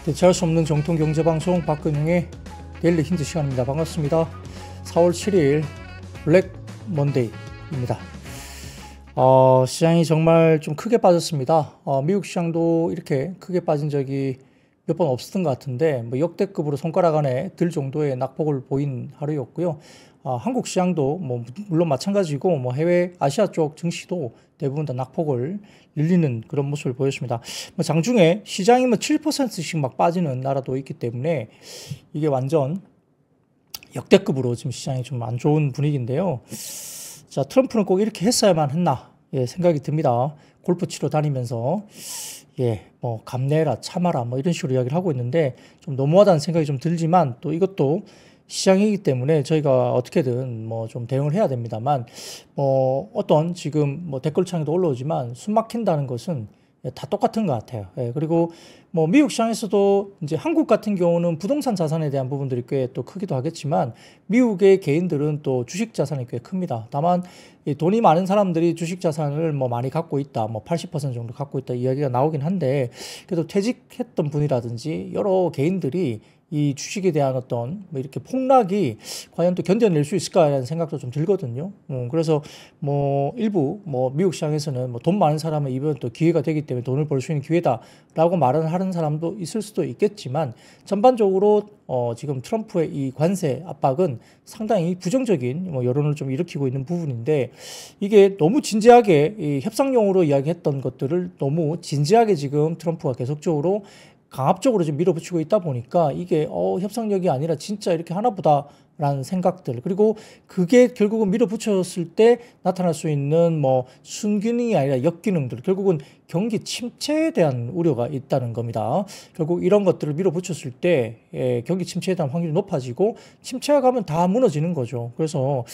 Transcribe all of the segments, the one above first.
대체할 수 없는 정통 경제방송 박근영의 데일리 힌트 시간입니다. 반갑습니다. 4월 7일 블랙 먼데이입니다. 시장이 정말 좀 크게 빠졌습니다. 미국 시장도 이렇게 크게 빠진 적이 몇 번 없었던 것 같은데 뭐 역대급으로 손가락 안에 들 정도의 낙폭을 보인 하루였고요. 한국 시장도 뭐 물론 마찬가지고 뭐 해외 아시아 쪽 증시도 대부분 다 낙폭을 늘리는 그런 모습을 보였습니다. 뭐 장중에 시장이 뭐 7%씩 막 빠지는 나라도 있기 때문에 이게 완전 역대급으로 지금 시장이 좀 안 좋은 분위기인데요. 자, 트럼프는 꼭 이렇게 했어야만 했나 생각이 듭니다. 골프 치러 다니면서 뭐 감내라 참아라 뭐 이런 식으로 이야기를 하고 있는데 좀 너무하다는 생각이 좀 들지만 또 이것도 시장이기 때문에 저희가 어떻게든 뭐 좀 대응을 해야 됩니다만 어떤 지금 뭐 댓글창에도 올라오지만 숨 막힌다는 것은 다 똑같은 것 같아요. 그리고 뭐 미국 시장에서도 이제 한국 같은 경우는 부동산 자산에 대한 부분들이 꽤 또 크기도 하겠지만 미국의 개인들은 또 주식 자산이 꽤 큽니다. 다만 이 돈이 많은 사람들이 주식 자산을 뭐 많이 갖고 있다, 뭐 80% 정도 갖고 있다 이야기가 나오긴 한데 그래도 퇴직했던 분이라든지 여러 개인들이 이 주식에 대한 어떤 뭐 이렇게 폭락이 과연 또 견뎌낼 수 있을까라는 생각도 좀 들거든요. 그래서 뭐 일부 뭐 미국 시장에서는 뭐 돈 많은 사람은 이번 또 기회가 되기 때문에 돈을 벌 수 있는 기회다라고 말을 하는 사람도 있을 수도 있겠지만 전반적으로 지금 트럼프의 이 관세 압박은 상당히 부정적인 뭐 여론을 좀 일으키고 있는 부분인데 이게 너무 진지하게 이 협상용으로 이야기했던 것들을 너무 진지하게 지금 트럼프가 계속적으로 강압적으로 지금 밀어붙이고 있다 보니까 이게 협상력이 아니라 진짜 이렇게 하나보다라는 생각들 그리고 그게 결국은 밀어붙였을 때 나타날 수 있는 뭐 순기능이 아니라 역기능들 결국은 경기 침체에 대한 우려가 있다는 겁니다. 결국 이런 것들을 밀어붙였을 때 경기 침체에 대한 확률이 높아지고 침체가 가면 다 무너지는 거죠. 그래서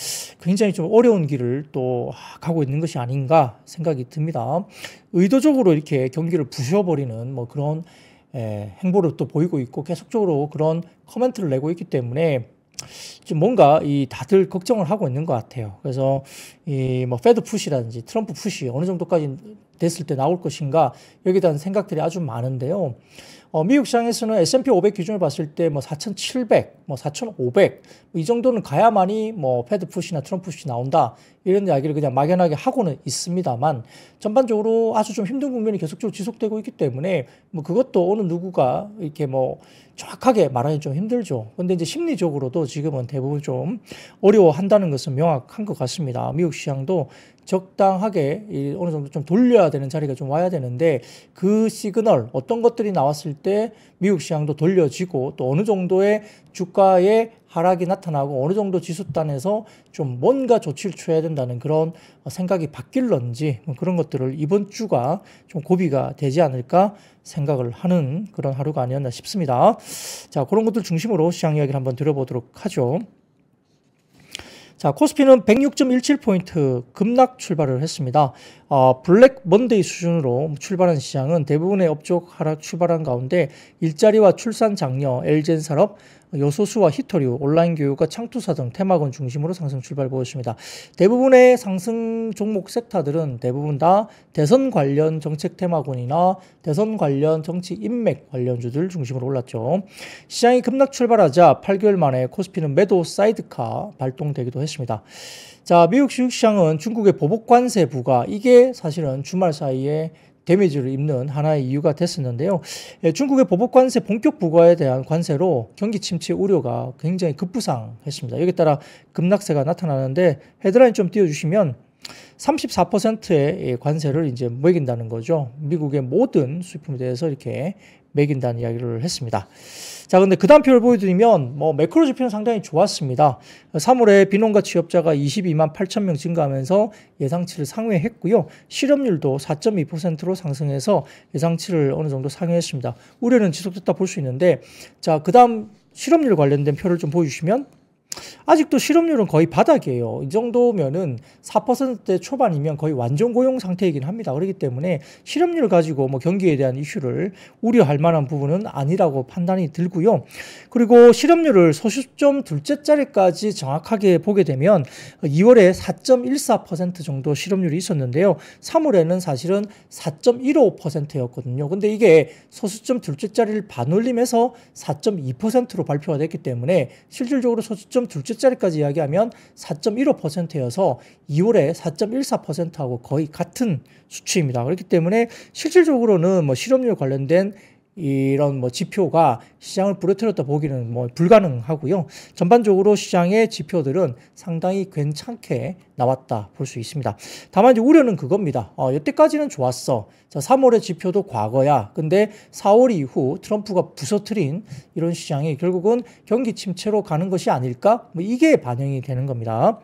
굉장히 좀 어려운 길을 또 가고 있는 것이 아닌가 생각이 듭니다. 의도적으로 이렇게 경기를 부셔버리는 뭐 그런 행보를 또 보이고 있고 계속적으로 그런 코멘트를 내고 있기 때문에 좀 뭔가 이 다들 걱정을 하고 있는 것 같아요. 그래서 이 뭐 페드 푸시라든지 트럼프 푸시 어느 정도까지 됐을 때 나올 것인가 여기에 대한 생각들이 아주 많은데요. 미국 시장에서는 S&P 500 기준을 봤을 때 뭐 4,700, 뭐 4,500, 이 정도는 가야만이 뭐 페드 푸시나 트럼프 푸시 나온다. 이런 이야기를 그냥 막연하게 하고는 있습니다만 전반적으로 아주 좀 힘든 국면이 계속적으로 지속되고 있기 때문에 뭐 그것도 어느 누구가 이렇게 뭐 정확하게 말하기 좀 힘들죠. 근데 이제 심리적으로도 지금은 대부분 좀 어려워한다는 것은 명확한 것 같습니다. 미국 시장도 적당하게 어느 정도 좀 돌려야 되는 자리가 좀 와야 되는데 그 시그널 어떤 것들이 나왔을 때 미국 시장도 돌려지고 또 어느 정도의 주가의 하락이 나타나고 어느 정도 지수단에서 좀 뭔가 조치를 취해야 된다는 그런 생각이 바뀔런지 그런 것들을 이번 주가 좀 고비가 되지 않을까 생각을 하는 그런 하루가 아니었나 싶습니다. 자, 그런 것들 중심으로 시장 이야기를 한번 들어보도록 하죠. 자, 코스피는 106.17포인트 급락 출발을 했습니다. 블랙 먼데이 수준으로 출발한 시장은 대부분의 업종 하락 출발한 가운데 일자리와 출산 장려, LG엔 산업, 요소수와 히터류, 온라인 교육과 창투사 등 테마군 중심으로 상승 출발 보였습니다. 대부분의 상승 종목 섹터들은 대부분 다 대선 관련 정책 테마군이나 대선 관련 정치 인맥 관련주들 중심으로 올랐죠. 시장이 급락 출발하자 8개월 만에 코스피는 매도 사이드카 발동되기도 했습니다. 자, 미국 주식시장은 중국의 보복 관세 부과 이게 사실은 주말 사이에 데미지를 입는 하나의 이유가 됐었는데요. 중국의 보복 관세 본격 부과에 대한 관세로 경기 침체 우려가 굉장히 급부상했습니다. 여기에 따라 급락세가 나타나는데 헤드라인 좀 띄워주시면 34%의 관세를 이제 매긴다는 거죠. 미국의 모든 수입품에 대해서 이렇게 매긴다는 이야기를 했습니다. 자, 근데 그 다음 표를 보여드리면 뭐 매크로 지표는 상당히 좋았습니다. 3월에 빈농가 취업자가 22만 8천 명 증가하면서 예상치를 상회했고요. 실업률도 4.2%로 상승해서 예상치를 어느 정도 상회했습니다. 우려는 지속됐다 볼 수 있는데 자, 그 다음 실업률 관련된 표를 좀 보여주시면 아직도 실업률은 거의 바닥이에요. 이 정도면은 4%대 초반이면 거의 완전 고용 상태이긴 합니다. 그렇기 때문에 실업률 가지고 뭐 경기에 대한 이슈를 우려할 만한 부분은 아니라고 판단이 들고요. 그리고 실업률을 소수점 둘째 자리까지 정확하게 보게 되면 2월에 4.14% 정도 실업률이 있었는데요. 3월에는 사실은 4.15%였거든요. 근데 이게 소수점 둘째 자리를 반올림해서 4.2%로 발표가 됐기 때문에 실질적으로 소수점 둘째 자리까지 이야기하면 4.15%여서 2월에 4.14%하고 거의 같은 수치입니다. 그렇기 때문에 실질적으로는 뭐 실업률 관련된 이런 뭐 지표가 시장을 부러뜨렸다 보기는 뭐 불가능하고요. 전반적으로 시장의 지표들은 상당히 괜찮게 나왔다 볼 수 있습니다. 다만 이제 우려는 그겁니다. 여태까지는 좋았어. 자, 3월의 지표도 과거야. 근데 4월 이후 트럼프가 부서뜨린 이런 시장이 결국은 경기 침체로 가는 것이 아닐까? 뭐 이게 반영이 되는 겁니다.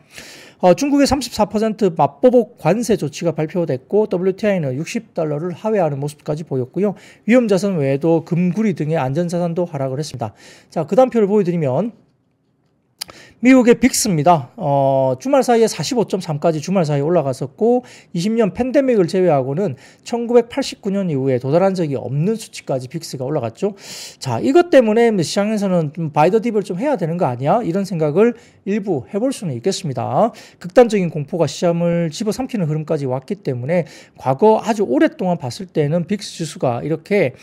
중국의 34% 맞보복 관세 조치가 발표됐고 WTI는 60달러를 하회하는 모습까지 보였고요. 위험자산 외에도 금구리 등의 안전자산도 하락을 했습니다. 자, 그 다음 표를 보여드리면 미국의 빅스입니다. 주말 사이에 45.3까지 주말 사이에 올라갔었고 20년 팬데믹을 제외하고는 1989년 이후에 도달한 적이 없는 수치까지 빅스가 올라갔죠. 자, 이것 때문에 시장에서는 좀 바이 더 딥을 좀 해야 되는 거 아니야? 이런 생각을 일부 해볼 수는 있겠습니다. 극단적인 공포가 시장을 집어삼키는 흐름까지 왔기 때문에 과거 아주 오랫동안 봤을 때는 빅스 지수가 이렇게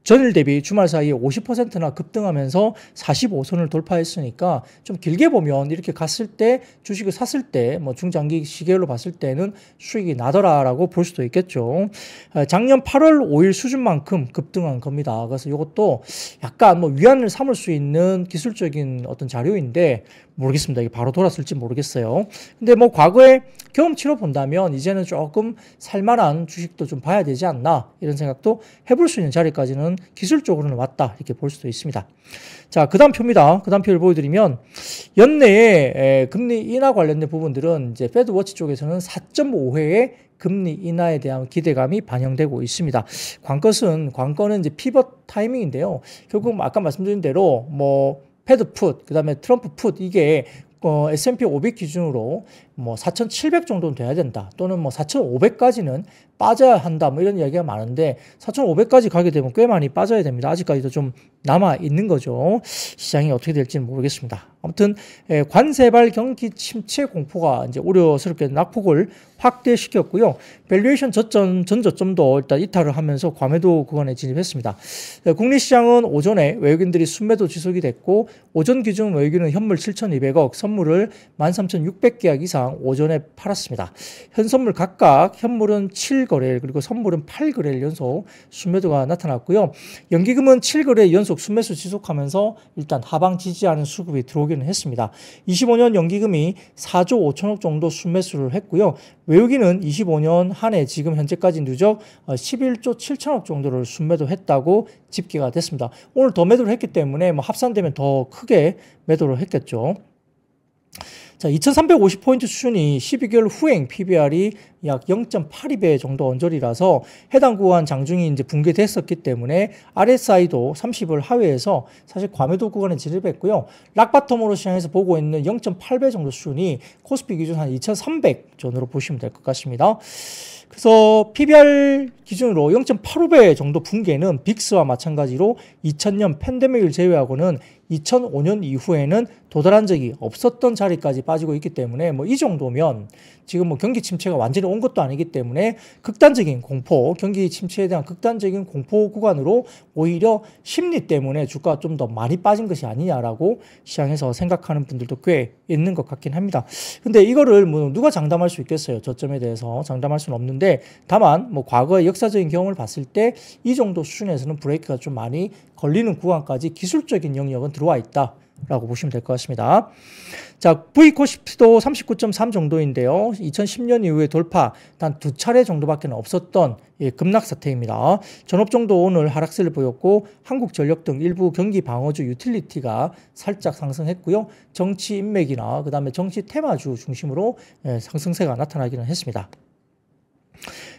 전일 대비 주말 사이에 50%나 급등하면서 45선을 돌파했으니까 좀 길게 보면 이렇게 갔을 때 주식을 샀을 때 뭐 중장기 시계로 봤을 때는 수익이 나더라라고 볼 수도 있겠죠. 작년 8월 5일 수준만큼 급등한 겁니다. 그래서 이것도 약간 뭐 위안을 삼을 수 있는 기술적인 어떤 자료인데 모르겠습니다. 이게 바로 돌았을지 모르겠어요. 근데 뭐 과거에 경험치로 본다면 이제는 조금 살만한 주식도 좀 봐야 되지 않나 이런 생각도 해볼 수 있는 자리까지는 기술적으로는 왔다 이렇게 볼 수도 있습니다. 자, 그 다음 표입니다. 그 다음 표를 보여드리면 연내에 금리 인하 관련된 부분들은 이제 패드워치 쪽에서는 4.5회의 금리 인하에 대한 기대감이 반영되고 있습니다. 관건은 이제 피벗 타이밍인데요. 결국 아까 말씀드린 대로 뭐 패드 풋, 그 다음에 트럼프 풋, 이게 S&P 500 기준으로 뭐 4,700 정도는 돼야 된다. 또는 뭐 4,500까지는 빠져야 한다. 뭐 이런 이야기가 많은데 4,500까지 가게 되면 꽤 많이 빠져야 됩니다. 아직까지도 좀 남아 있는 거죠. 시장이 어떻게 될지는 모르겠습니다. 아무튼 관세발 경기 침체 공포가 이제 우려스럽게 낙폭을 확대시켰고요. 밸류에이션 전저점도 일단 이탈을 하면서 과매도 구간에 진입했습니다. 국내시장은 오전에 외국인들이 순매도 지속이 됐고 오전 기준 외국인은 현물 7,200억, 선물을 13,600계약 이상 오전에 팔았습니다. 현선물 각각 현물은 7거래일 그리고 선물은 8거래일 연속 순매도가 나타났고요. 연기금은 7거래 연속 순매수 지속하면서 일단 하방 지지하는 수급이 들어오기는 했습니다. 25년 연기금이 4조 5천억 정도 순매수를 했고요. 외국인은 25년 한 해 지금 현재까지 누적 11조 7천억 정도를 순매도했다고 집계가 됐습니다. 오늘 더 매도를 했기 때문에 뭐 합산되면 더 크게 매도를 했겠죠. 자, 2350포인트 수준이 12개월 후행 PBR이 약 0.82배 정도 언저리라서 해당 구간 장중이 이제 붕괴됐었기 때문에 RSI도 30을 하회해서 사실 과매도 구간에 진입했고요. 락바텀으로 시장에서 보고 있는 0.8배 정도 수준이 코스피 기준 한 2300 전으로 보시면 될 것 같습니다. 그래서 PBR 기준으로 0.85배 정도 붕괴는 빅스와 마찬가지로 2000년 팬데믹을 제외하고는 2005년 이후에는 도달한 적이 없었던 자리까지 빠지고 있기 때문에 뭐 이 정도면 지금 뭐 경기 침체가 완전히 온 것도 아니기 때문에 극단적인 공포, 경기 침체에 대한 극단적인 공포 구간으로 오히려 심리 때문에 주가가 좀 더 많이 빠진 것이 아니냐라고 시장에서 생각하는 분들도 꽤 있는 것 같긴 합니다. 근데 이거를 뭐 누가 장담할 수 있겠어요? 저점에 대해서 장담할 수는 없는데 다만 뭐 과거의 역사적인 경험을 봤을 때 이 정도 수준에서는 브레이크가 좀 많이 걸리는 구간까지 기술적인 영역은 들어와 있다. 라고 보시면 될 것 같습니다. 자, V코스피도 39.3 정도인데요. 2010년 이후에 돌파 단 2차례 정도밖에 없었던 급락 사태입니다. 전업종도 오늘 하락세를 보였고 한국전력 등 일부 경기 방어주 유틸리티가 살짝 상승했고요. 정치 인맥이나 그다음에 정치 테마주 중심으로 상승세가 나타나기는 했습니다.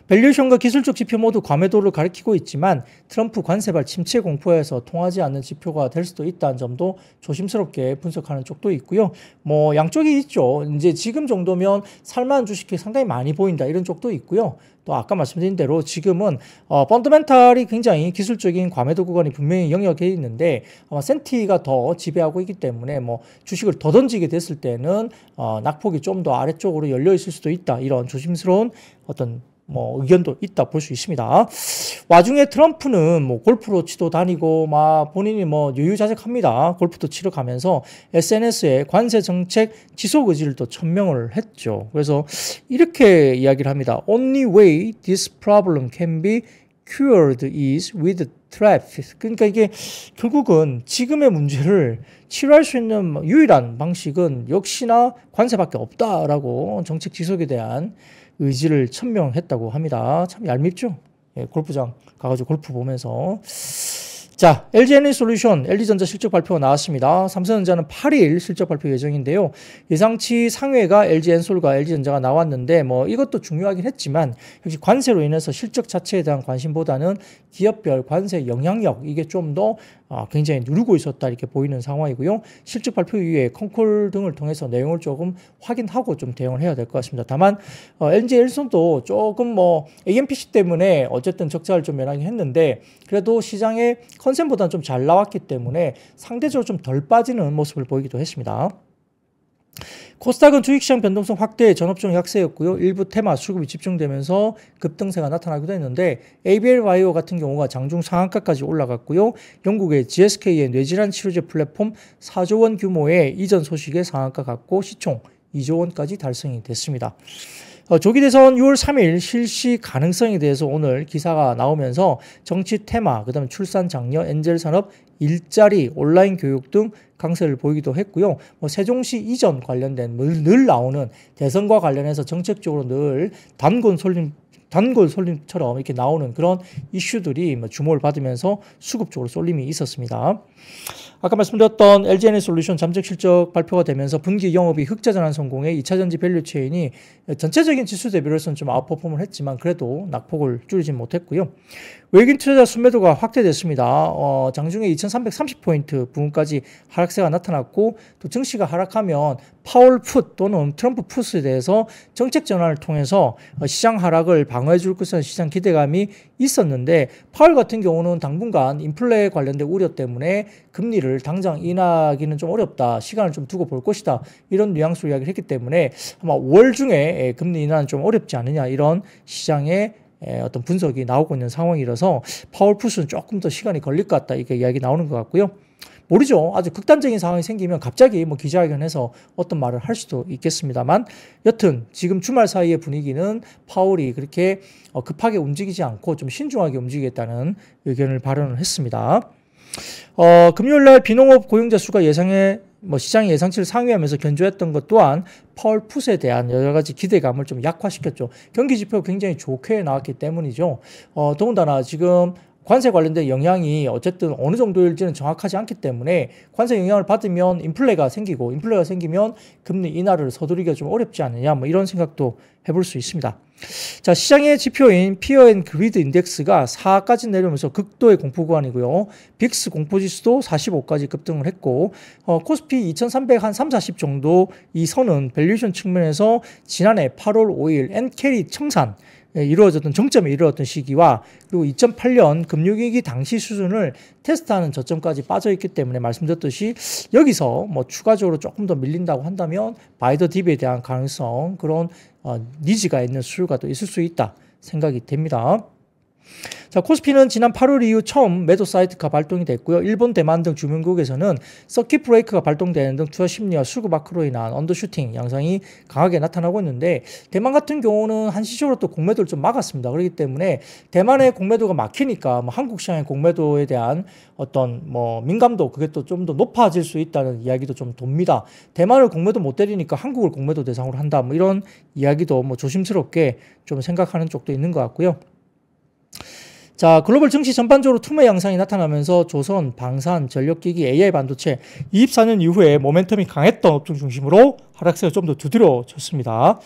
밸류에이션과 기술적 지표 모두 과매도를 가리키고 있지만 트럼프 관세발 침체 공포에서 통하지 않는 지표가 될 수도 있다는 점도 조심스럽게 분석하는 쪽도 있고요. 뭐 양쪽이 있죠. 이제 지금 정도면 살만한 주식이 상당히 많이 보인다 이런 쪽도 있고요. 또 아까 말씀드린 대로 지금은 펀더멘탈이 굉장히 기술적인 과매도 구간이 분명히 영역에 있는데 아마 센티가 더 지배하고 있기 때문에 뭐 주식을 더 던지게 됐을 때는 낙폭이 좀 더 아래쪽으로 열려 있을 수도 있다. 이런 조심스러운 어떤 뭐 의견도 있다 볼 수 있습니다. 와중에 트럼프는 뭐 골프로 치도 다니고 막 본인이 뭐 유유자적합니다. 골프도 치러 가면서 SNS에 관세 정책 지속 의지를 또 천명을 했죠. 그래서 이렇게 이야기를 합니다. Only way this problem can be cured is with tariffs. 그러니까 이게 결국은 지금의 문제를 치료할 수 있는 유일한 방식은 역시나 관세밖에 없다라고 정책 지속에 대한 의지를 천명했다고 합니다. 참 얄밉죠? 예, 골프장 가가지고 골프 보면서. 자, LG에너지솔루션, LG전자 실적 발표가 나왔습니다. 삼성전자는 8일 실적 발표 예정인데요. 예상치 상회가 LG엔솔과 LG전자가 나왔는데 뭐 이것도 중요하긴 했지만 역시 관세로 인해서 실적 자체에 대한 관심보다는 기업별 관세 영향력 이게 좀 더 굉장히 누르고 있었다 이렇게 보이는 상황이고요. 실적 발표 이후에 컨콜 등을 통해서 내용을 조금 확인하고 좀 대응을 해야 될 것 같습니다. 다만 LG엔솔도 조금 뭐 AMPC 때문에 어쨌든 적자를 좀 면하긴 했는데 그래도 시장의 컨센보다는 좀 잘 나왔기 때문에 상대적으로 좀 덜 빠지는 모습을 보이기도 했습니다. 코스닥은 주식시장 변동성 확대에 전업종 약세였고요. 일부 테마 수급이 집중되면서 급등세가 나타나기도 했는데 ABL 바이오 같은 경우가 장중 상한가까지 올라갔고요. 영국의 GSK의 뇌질환 치료제 플랫폼 4조 원 규모의 이전 소식에 상한가 갔고 시총 2조 원까지 달성이 됐습니다. 조기 대선 6월 3일 실시 가능성에 대해서 오늘 기사가 나오면서 정치 테마, 그다음에 출산 장려, 엔젤 산업, 일자리, 온라인 교육 등 강세를 보이기도 했고요. 세종시 이전 관련된 늘 나오는 대선과 관련해서 정책적으로 늘 단골 솔림처럼 이렇게 나오는 그런 이슈들이 주목을 받으면서 수급적으로 쏠림이 있었습니다. 아까 말씀드렸던 LG에너지솔루션 잠적 실적 발표가 되면서 분기 영업이 흑자 전환 성공에 2차전지 밸류체인이 전체적인 지수 대비로서는 좀 아웃퍼폼을 했지만 그래도 낙폭을 줄이진 못했고요. 외국인 투자자 순매도가 확대됐습니다. 장중에 2330포인트 부분까지 하락세가 나타났고 또 증시가 하락하면 파월 풋 또는 트럼프 풋에 대해서 정책 전환을 통해서 시장 하락을 방어해 줄 것이라는 시장 기대감이 있었는데 파월 같은 경우는 당분간 인플레 관련된 우려 때문에 금리를 당장 인하기는 좀 어렵다. 시간을 좀 두고 볼 것이다. 이런 뉘앙스로 이야기를 했기 때문에 아마 5월 중에 금리 인하는 좀 어렵지 않느냐 이런 시장의 어떤 분석이 나오고 있는 상황이라서 파월풋은 조금 더 시간이 걸릴 것 같다 이렇게 이야기 나오는 것 같고요. 모르죠. 아주 극단적인 상황이 생기면 갑자기 뭐 기자회견해서 어떤 말을 할 수도 있겠습니다만 여튼 지금 주말 사이의 분위기는 파월이 그렇게 급하게 움직이지 않고 좀 신중하게 움직이겠다는 의견을 발언을 했습니다. 금요일날 비농업 고용자 수가 시장의 예상치를 상회하면서 견조했던 것 또한 파월 풋에 대한 여러 가지 기대감을 좀 약화시켰죠. 경기 지표가 굉장히 좋게 나왔기 때문이죠. 더군다나 지금 관세 관련된 영향이 어쨌든 어느 정도일지는 정확하지 않기 때문에 관세 영향을 받으면 인플레가 생기면 금리 인하를 서두르기가 좀 어렵지 않느냐 뭐 이런 생각도 해볼 수 있습니다. 자, 시장의 지표인 피어 앤 그리드 인덱스가 4까지 내려오면서 극도의 공포 구간이고요. 빅스 공포지수도 45까지 급등을 했고 코스피 2300 한 340 정도 이 선은 밸류에이션 측면에서 지난해 8월 5일 엔캐리 청산 이루어졌던 정점에 이르렀던 시기와 그리고 2008년 금융위기 당시 수준을 테스트하는 저점까지 빠져있기 때문에 말씀드렸듯이 여기서 뭐 추가적으로 조금 더 밀린다고 한다면 바이더 딥에 대한 가능성 그런 니즈가 있는 수요가 또 있을 수 있다 생각이 됩니다. 자, 코스피는 지난 8월 이후 처음 매도 사이트가 발동이 됐고요. 일본, 대만 등 주변국에서는 서킷 브레이크가 발동되는 등 투자 심리와 수급 아크로 인한 언더슈팅 양상이 강하게 나타나고 있는데 대만 같은 경우는 한시적으로 또 공매도를 좀 막았습니다. 그렇기 때문에 대만의 공매도가 막히니까 한국 시장의 공매도에 대한 어떤 민감도 그게 또 좀 더 높아질 수 있다는 이야기도 좀 돕니다. 대만을 공매도 못 때리니까 한국을 공매도 대상으로 한다. 이런 이야기도 조심스럽게 좀 생각하는 쪽도 있는 것 같고요. 자, 글로벌 증시 전반적으로 투매 양상이 나타나면서 조선, 방산, 전력기기, AI 반도체 24년 이후에 모멘텀이 강했던 업종 중심으로 하락세가 좀 더 두드러졌습니다.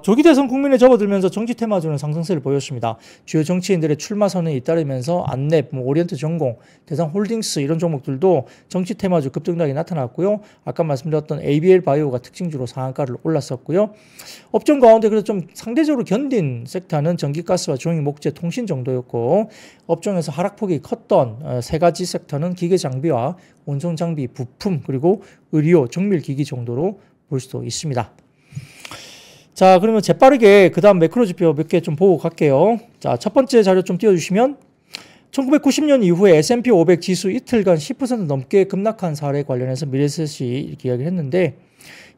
조기 대선 국민에 접어들면서 정치 테마주는 상승세를 보였습니다. 주요 정치인들의 출마 선언에 잇따르면서 안랩, 오리엔트 전공, 대상 홀딩스 이런 종목들도 정치 테마주 급등락이 나타났고요. 아까 말씀드렸던 ABL 바이오가 특징주로 상한가를 올랐었고요. 업종 가운데 그래서 좀 상대적으로 견딘 섹터는 전기가스와 중형 목재, 통신 정도였고, 업종에서 하락폭이 컸던 세 가지 섹터는 기계장비와 운송장비, 부품, 그리고 의료, 정밀기기 정도로 볼 수도 있습니다. 자, 그러면 재빠르게 그 다음 매크로 지표 몇 개 좀 보고 갈게요. 자, 첫 번째 자료 좀 띄워주시면 1990년 이후에 S&P 500 지수 이틀간 10% 넘게 급락한 사례 관련해서 미래셋이 이렇게 이야기를 했는데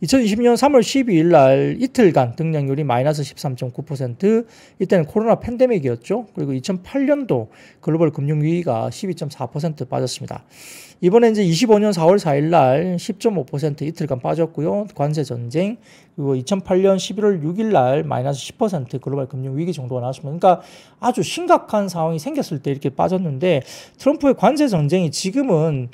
2020년 3월 12일 날 이틀간 등락률이 마이너스 13.9%, 이때는 코로나 팬데믹이었죠. 그리고 2008년도 글로벌 금융위기가 12.4% 빠졌습니다. 이번에 이제 25년 4월 4일 날 10.5% 이틀간 빠졌고요. 관세 전쟁, 그리고 2008년 11월 6일 날 마이너스 10% 글로벌 금융위기 정도가 나왔습니다. 그러니까 아주 심각한 상황이 생겼을 때 이렇게 빠졌는데, 트럼프의 관세 전쟁이 지금은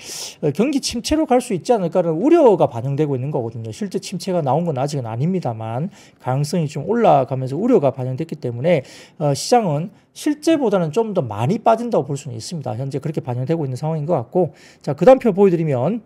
경기 침체로 갈 수 있지 않을까라는 우려가 반영되고 있는 거거든요. 실제 침체가 나온 건 아직은 아닙니다만 가능성이 좀 올라가면서 우려가 반영됐기 때문에 시장은 실제보다는 좀 더 많이 빠진다고 볼 수는 있습니다. 현재 그렇게 반영되고 있는 상황인 것 같고, 자, 그 다음 표 보여드리면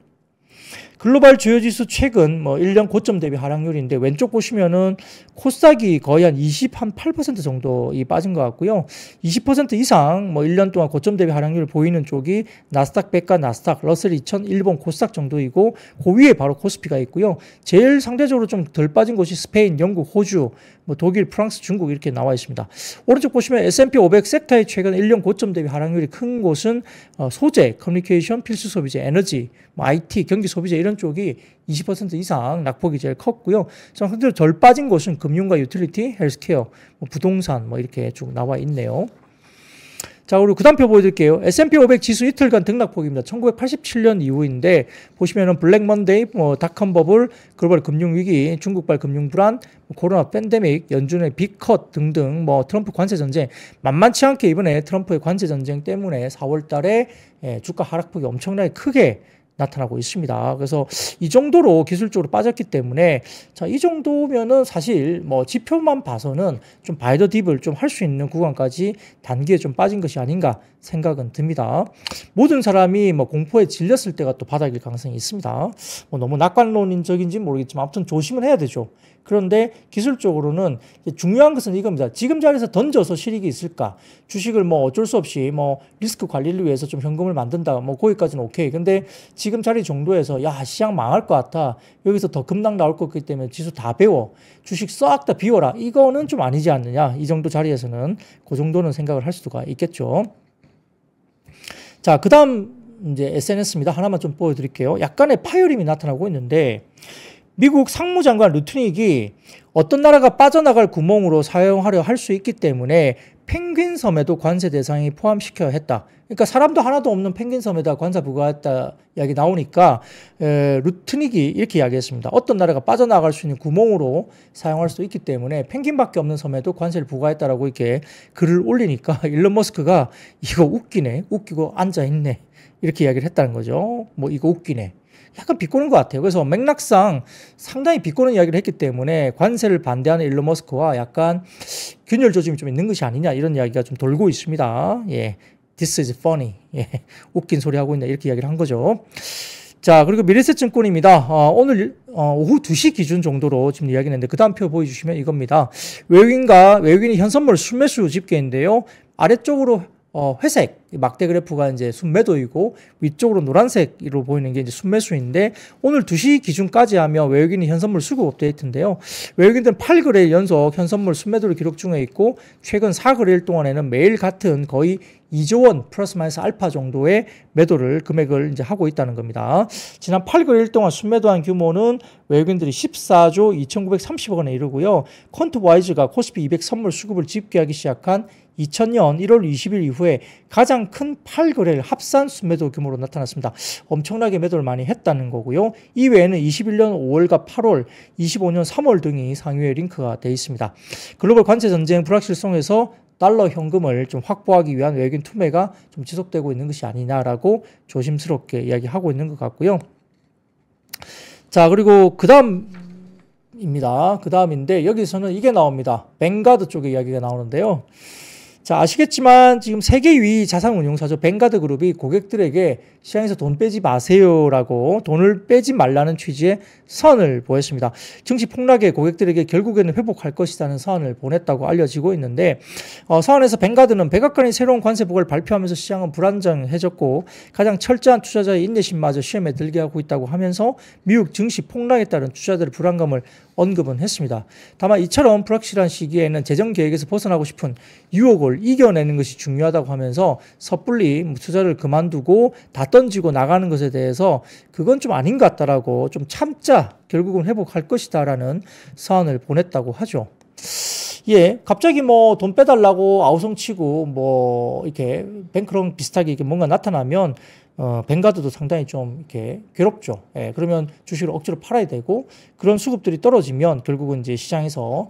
글로벌 주요 지수 최근 1년 고점 대비 하락률인데, 왼쪽 보시면은 코스닥이 거의 한 28% 정도 빠진 것 같고요. 20% 이상 1년 동안 고점 대비 하락률을 보이는 쪽이 나스닥 100과 나스닥, 러셀 2000, 일본 코스닥 정도이고, 그 위에 바로 코스피가 있고요. 제일 상대적으로 좀 덜 빠진 곳이 스페인, 영국, 호주, 독일, 프랑스, 중국 이렇게 나와 있습니다. 오른쪽 보시면 S&P 500 섹터의 최근 1년 고점 대비 하락률이 큰 곳은 소재, 커뮤니케이션, 필수 소비재, 에너지, IT, 경기 소비재 이런 쪽이 20% 이상 낙폭이 제일 컸고요. 상대적으로 덜 빠진 곳은 금융과 유틸리티, 헬스케어, 부동산 이렇게 쭉 나와 있네요. 자, 그리고 그 다음 표 보여드릴게요. S&P 500 지수 이틀간 등락폭입니다. 1987년 이후인데, 보시면은 블랙 먼데이, 닷컴 버블, 글로벌 금융위기, 중국발 금융불안, 코로나 팬데믹, 연준의 빅컷 등등, 트럼프 관세 전쟁, 만만치 않게 이번에 트럼프의 관세 전쟁 때문에 4월 달에 주가 하락폭이 엄청나게 크게 나타나고 있습니다. 그래서 이 정도로 기술적으로 빠졌기 때문에, 자, 이 정도면은 사실 지표만 봐서는 좀 바이 더 딥을 좀 할 수 있는 구간까지 단기에 좀 빠진 것이 아닌가 생각은 듭니다. 모든 사람이 공포에 질렸을 때가 또 바닥일 가능성이 있습니다. 너무 낙관론적인지 모르겠지만 아무튼 조심을 해야 되죠. 그런데 기술적으로는 중요한 것은 이겁니다. 지금 자리에서 던져서 실익이 있을까? 주식을 어쩔 수 없이 리스크 관리를 위해서 좀 현금을 만든다. 거기까지는 오케이. 근데 지금 자리 정도에서 야, 시장 망할 것 같아. 여기서 더 급락 나올 것 같기 때문에 지수 다 배워. 주식 싹 다 비워라. 이거는 좀 아니지 않느냐. 이 정도 자리에서는 그 정도는 생각을 할 수가 있겠죠. 자, 그 다음 이제 SNS입니다. 하나만 좀 보여드릴게요. 약간의 파열음이 나타나고 있는데, 미국 상무장관 루트닉이 어떤 나라가 빠져나갈 구멍으로 사용하려 할 수 있기 때문에 펭귄 섬에도 관세 대상이 포함시켜야 했다. 그러니까 사람도 하나도 없는 펭귄 섬에다 관세 부과했다 이야기 나오니까 루트닉이 이렇게 이야기했습니다. 어떤 나라가 빠져나갈 수 있는 구멍으로 사용할 수 있기 때문에 펭귄밖에 없는 섬에도 관세를 부과했다라고 이렇게 글을 올리니까 일론 머스크가 이거 웃기네, 웃기고 앉아있네 이렇게 이야기를 했다는 거죠. 이거 웃기네. 약간 비꼬는 것 같아요. 그래서 맥락상 상당히 비꼬는 이야기를 했기 때문에 관세를 반대하는 일론 머스크와 약간 균열 조짐이 좀 있는 것이 아니냐 이런 이야기가 좀 돌고 있습니다. 예, This is funny. 예, 웃긴 소리 하고 있네 이렇게 이야기를 한 거죠. 자, 그리고 미래셋증권입니다. 오늘 오후 2시 기준 정도로 지금 이야기했는데, 그 다음 표 보여주시면 이겁니다. 외국인이 현선물 순매수 집계인데요. 아래쪽으로 회색 막대 그래프가 이제 순매도이고, 위쪽으로 노란색으로 보이는 게 이제 순매수인데, 오늘 2시 기준까지 하면 외국인이 현선물 수급 업데이트인데요. 외국인들은 8거래일 연속 현선물 순매도를 기록 중에 있고, 최근 4거래일 동안에는 매일 같은 거의 2조 원 플러스 마이너스 알파 정도의 매도를 금액을 이제 하고 있다는 겁니다. 지난 8거래일 동안 순매도한 규모는 외국인들이 14조 2,930억 원에 이르고요. 퀀트와이즈가 코스피 200 선물 수급을 집계하기 시작한 2000년 1월 20일 이후에 가장 큰 8거래일 합산 순매도 규모로 나타났습니다. 엄청나게 매도를 많이 했다는 거고요. 이 외에는 21년 5월과 8월, 25년 3월 등이 상위에 링크가 되어 있습니다. 글로벌 관세 전쟁 불확실성에서 달러 현금을 좀 확보하기 위한 외국인 투매가 좀 지속되고 있는 것이 아니냐라고 조심스럽게 이야기하고 있는 것 같고요. 자, 그리고 그 다음 입니다. 그 다음인데 여기서는 이게 나옵니다. 뱅가드 쪽의 이야기가 나오는데요. 자, 아시겠지만 지금 세계 위 자산운용사죠. 뱅가드 그룹이 고객들에게 시장에서 돈 빼지 마세요라고 돈을 빼지 말라는 취지의 선을 보였습니다. 증시 폭락에 고객들에게 결국에는 회복할 것이라는 선을 보냈다고 알려지고 있는데 서한에서 뱅가드는 백악관이 새로운 관세법을 발표하면서 시장은 불안정해졌고 가장 철저한 투자자의 인내심마저 시험에 들게 하고 있다고 하면서 미국 증시 폭락에 따른 투자자들의 불안감을 언급은 했습니다. 다만 이처럼 불확실한 시기에는 재정 계획에서 벗어나고 싶은 유혹을 이겨내는 것이 중요하다고 하면서 섣불리 투자를 그만두고 다 던지고 나가는 것에 대해서 그건 좀 아닌 것 같다라고 좀 참자 결국은 회복할 것이다라는 사안을 보냈다고 하죠. 예, 갑자기 뭐 돈 빼달라고 아우성치고 뭐 이렇게 뱅크런 비슷하게 이렇게 뭔가 나타나면 뱅가드도 상당히 좀 이렇게 괴롭죠. 예, 그러면 주식을 억지로 팔아야 되고 그런 수급들이 떨어지면 결국은 이제 시장에서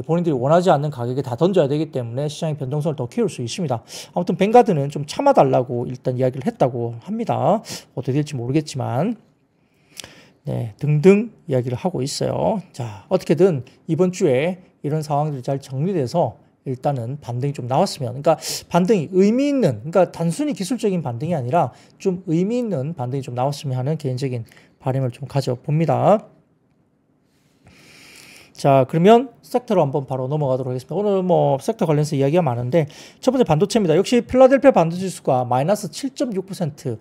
본인들이 원하지 않는 가격에 다 던져야 되기 때문에 시장의 변동성을 더 키울 수 있습니다. 아무튼 뱅가드는 좀 참아달라고 일단 이야기를 했다고 합니다. 어떻게 될지 모르겠지만 네, 등등 이야기를 하고 있어요. 자, 어떻게든 이번 주에 이런 상황들이 잘 정리돼서 일단은 반등이 좀 나왔으면, 그러니까 반등이 의미 있는, 그러니까 단순히 기술적인 반등이 아니라 좀 의미 있는 반등이 좀 나왔으면 하는 개인적인 바람을 좀 가져봅니다. 자, 그러면 섹터로 한번 바로 넘어가도록 하겠습니다. 오늘 뭐 섹터 관련해서 이야기가 많은데 첫 번째 반도체입니다. 역시 필라델피아 반도체 지수가 마이너스 7.6%,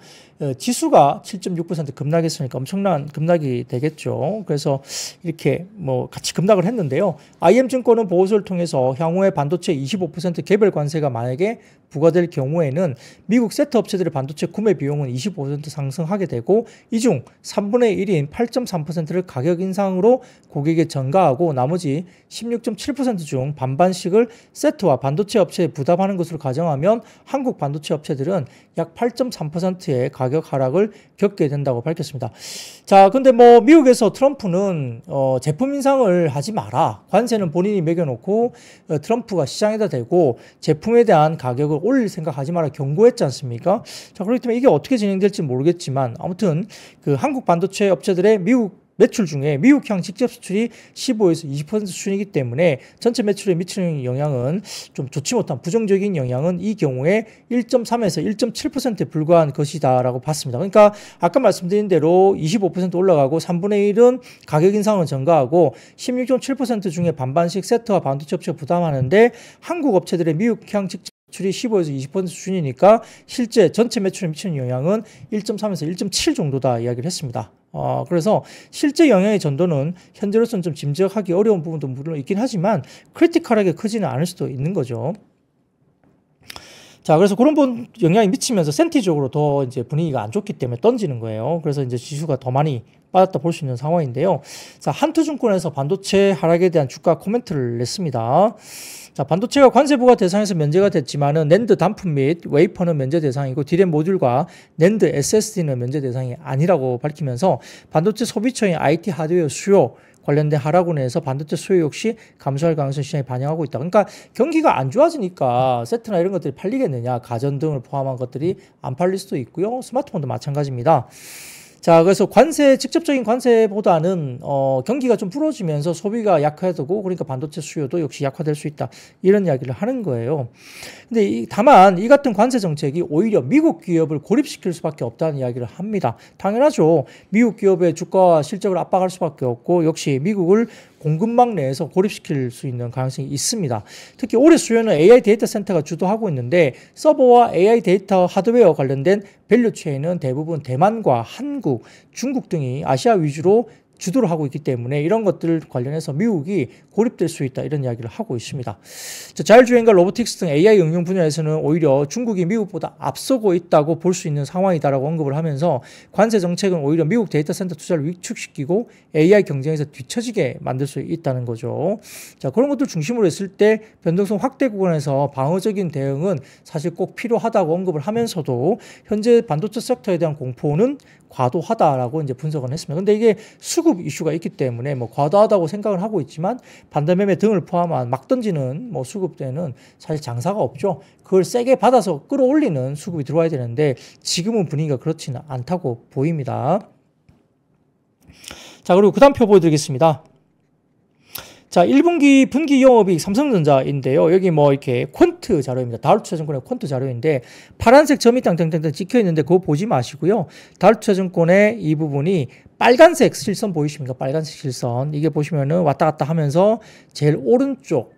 지수가 7.6% 급락했으니까 엄청난 급락이 되겠죠. 그래서 이렇게 뭐 같이 급락을 했는데요. IM증권은 보고서를 통해서 향후에 반도체 25% 개별 관세가 만약에 부과될 경우에는 미국 세트 업체들의 반도체 구매 비용은 25% 상승하게 되고 이 중 3분의 1인 8.3%를 가격 인상으로 고객에 전가하고 나머지 16.7% 중 반반씩을 세트와 반도체 업체에 부담하는 것으로 가정하면 한국 반도체 업체들은 약 8.3%의 가격 하락을 겪게 된다고 밝혔습니다. 자, 근데 뭐 미국에서 트럼프는 제품 인상을 하지 마라. 관세는 본인이 매겨놓고 트럼프가 시장에다 대고 제품에 대한 가격을 올릴 생각하지 마라 경고했지 않습니까? 자, 그렇기 때문에 이게 어떻게 진행될지 모르겠지만 아무튼 그 한국 반도체 업체들의 미국 매출 중에 미국향 직접 수출이 15에서 20% 수준이기 때문에 전체 매출에 미치는 영향은 좀 좋지 못한 부정적인 영향은 이 경우에 1.3에서 1.7%에 불과한 것이다라고 봤습니다. 그러니까 아까 말씀드린 대로 25% 올라가고 3분의 1은 가격 인상을 전가하고 16.7% 중에 반반씩 세트와 반도체 업체가 부담하는데 한국 업체들의 미국향 직접 매출이 15에서 20% 수준이니까 실제 전체 매출에 미치는 영향은 1.3에서 1.7 정도다 이야기를 했습니다. 그래서 실제 영향의 전도는 현재로서는 좀 짐작하기 어려운 부분도 물론 있긴 하지만 크리티컬하게 크지는 않을 수도 있는 거죠. 자, 그래서 그런 영향이 미치면서 센티적으로 더 이제 분위기가 안 좋기 때문에 던지는 거예요. 그래서 이제 지수가 더 많이 빠졌다 볼 수 있는 상황인데요. 자, 한투증권에서 반도체 하락에 대한 주가 코멘트를 냈습니다. 자, 반도체가 관세 부과 대상에서 면제가 됐지만은 낸드 단품 및 웨이퍼는 면제 대상이고 디램 모듈과 낸드 SSD는 면제 대상이 아니라고 밝히면서 반도체 소비처인 IT 하드웨어 수요 관련된 하락으로 반도체 수요 역시 감소할 가능성을 시장에 반영하고 있다. 그러니까 경기가 안 좋아지니까 세트나 이런 것들이 팔리겠느냐, 가전 등을 포함한 것들이 안 팔릴 수도 있고요. 스마트폰도 마찬가지입니다. 자, 그래서 직접적인 관세보다는 경기가 좀 풀어지면서 소비가 약화되고 그러니까 반도체 수요도 역시 약화될 수 있다. 이런 이야기를 하는 거예요. 근데 다만 이 같은 관세 정책이 오히려 미국 기업을 고립시킬 수밖에 없다는 이야기를 합니다. 당연하죠. 미국 기업의 주가와 실적을 압박할 수밖에 없고 역시 미국을 공급망 내에서 고립시킬 수 있는 가능성이 있습니다. 특히 올해 수요는 AI 데이터 센터가 주도하고 있는데 서버와 AI 데이터 하드웨어 관련된 밸류체인은 대부분 대만과 한국, 중국 등이 아시아 위주로 주도를 하고 있기 때문에 이런 것들 관련해서 미국이 고립될 수 있다 이런 이야기를 하고 있습니다. 자율주행과 로보틱스 등 AI 응용 분야에서는 오히려 중국이 미국보다 앞서고 있다고 볼 수 있는 상황이다라고 언급을 하면서 관세 정책은 오히려 미국 데이터 센터 투자를 위축시키고 AI 경쟁에서 뒤처지게 만들 수 있다는 거죠. 자, 그런 것들 중심으로 했을 때 변동성 확대 구간에서 방어적인 대응은 사실 꼭 필요하다고 언급을 하면서도 현재 반도체 섹터에 대한 공포는 과도하다라고 이제 분석을 했습니다. 근데 이게 수급 이슈가 있기 때문에 뭐 과도하다고 생각을 하고 있지만 반대매매 등을 포함한 막 던지는 뭐 수급 때는 사실 장사가 없죠. 그걸 세게 받아서 끌어올리는 수급이 들어와야 되는데 지금은 분위기가 그렇지는 않다고 보입니다. 자, 그리고 그 다음 표 보여드리겠습니다. 자, 1분기 분기 영업이익 삼성전자인데요. 여기 뭐 이렇게 퀀트 자료입니다. 다울투자증권의 퀀트 자료인데 파란색 점이 땅땅땅땅 찍혀 있는데 그거 보지 마시고요. 다울투자증권의 이 부분이 빨간색 실선 보이십니까? 빨간색 실선. 이게 보시면은 왔다 갔다 하면서 제일 오른쪽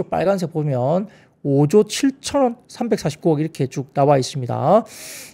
빨간색 보면 5조 7천원 349억 이렇게 쭉 나와 있습니다.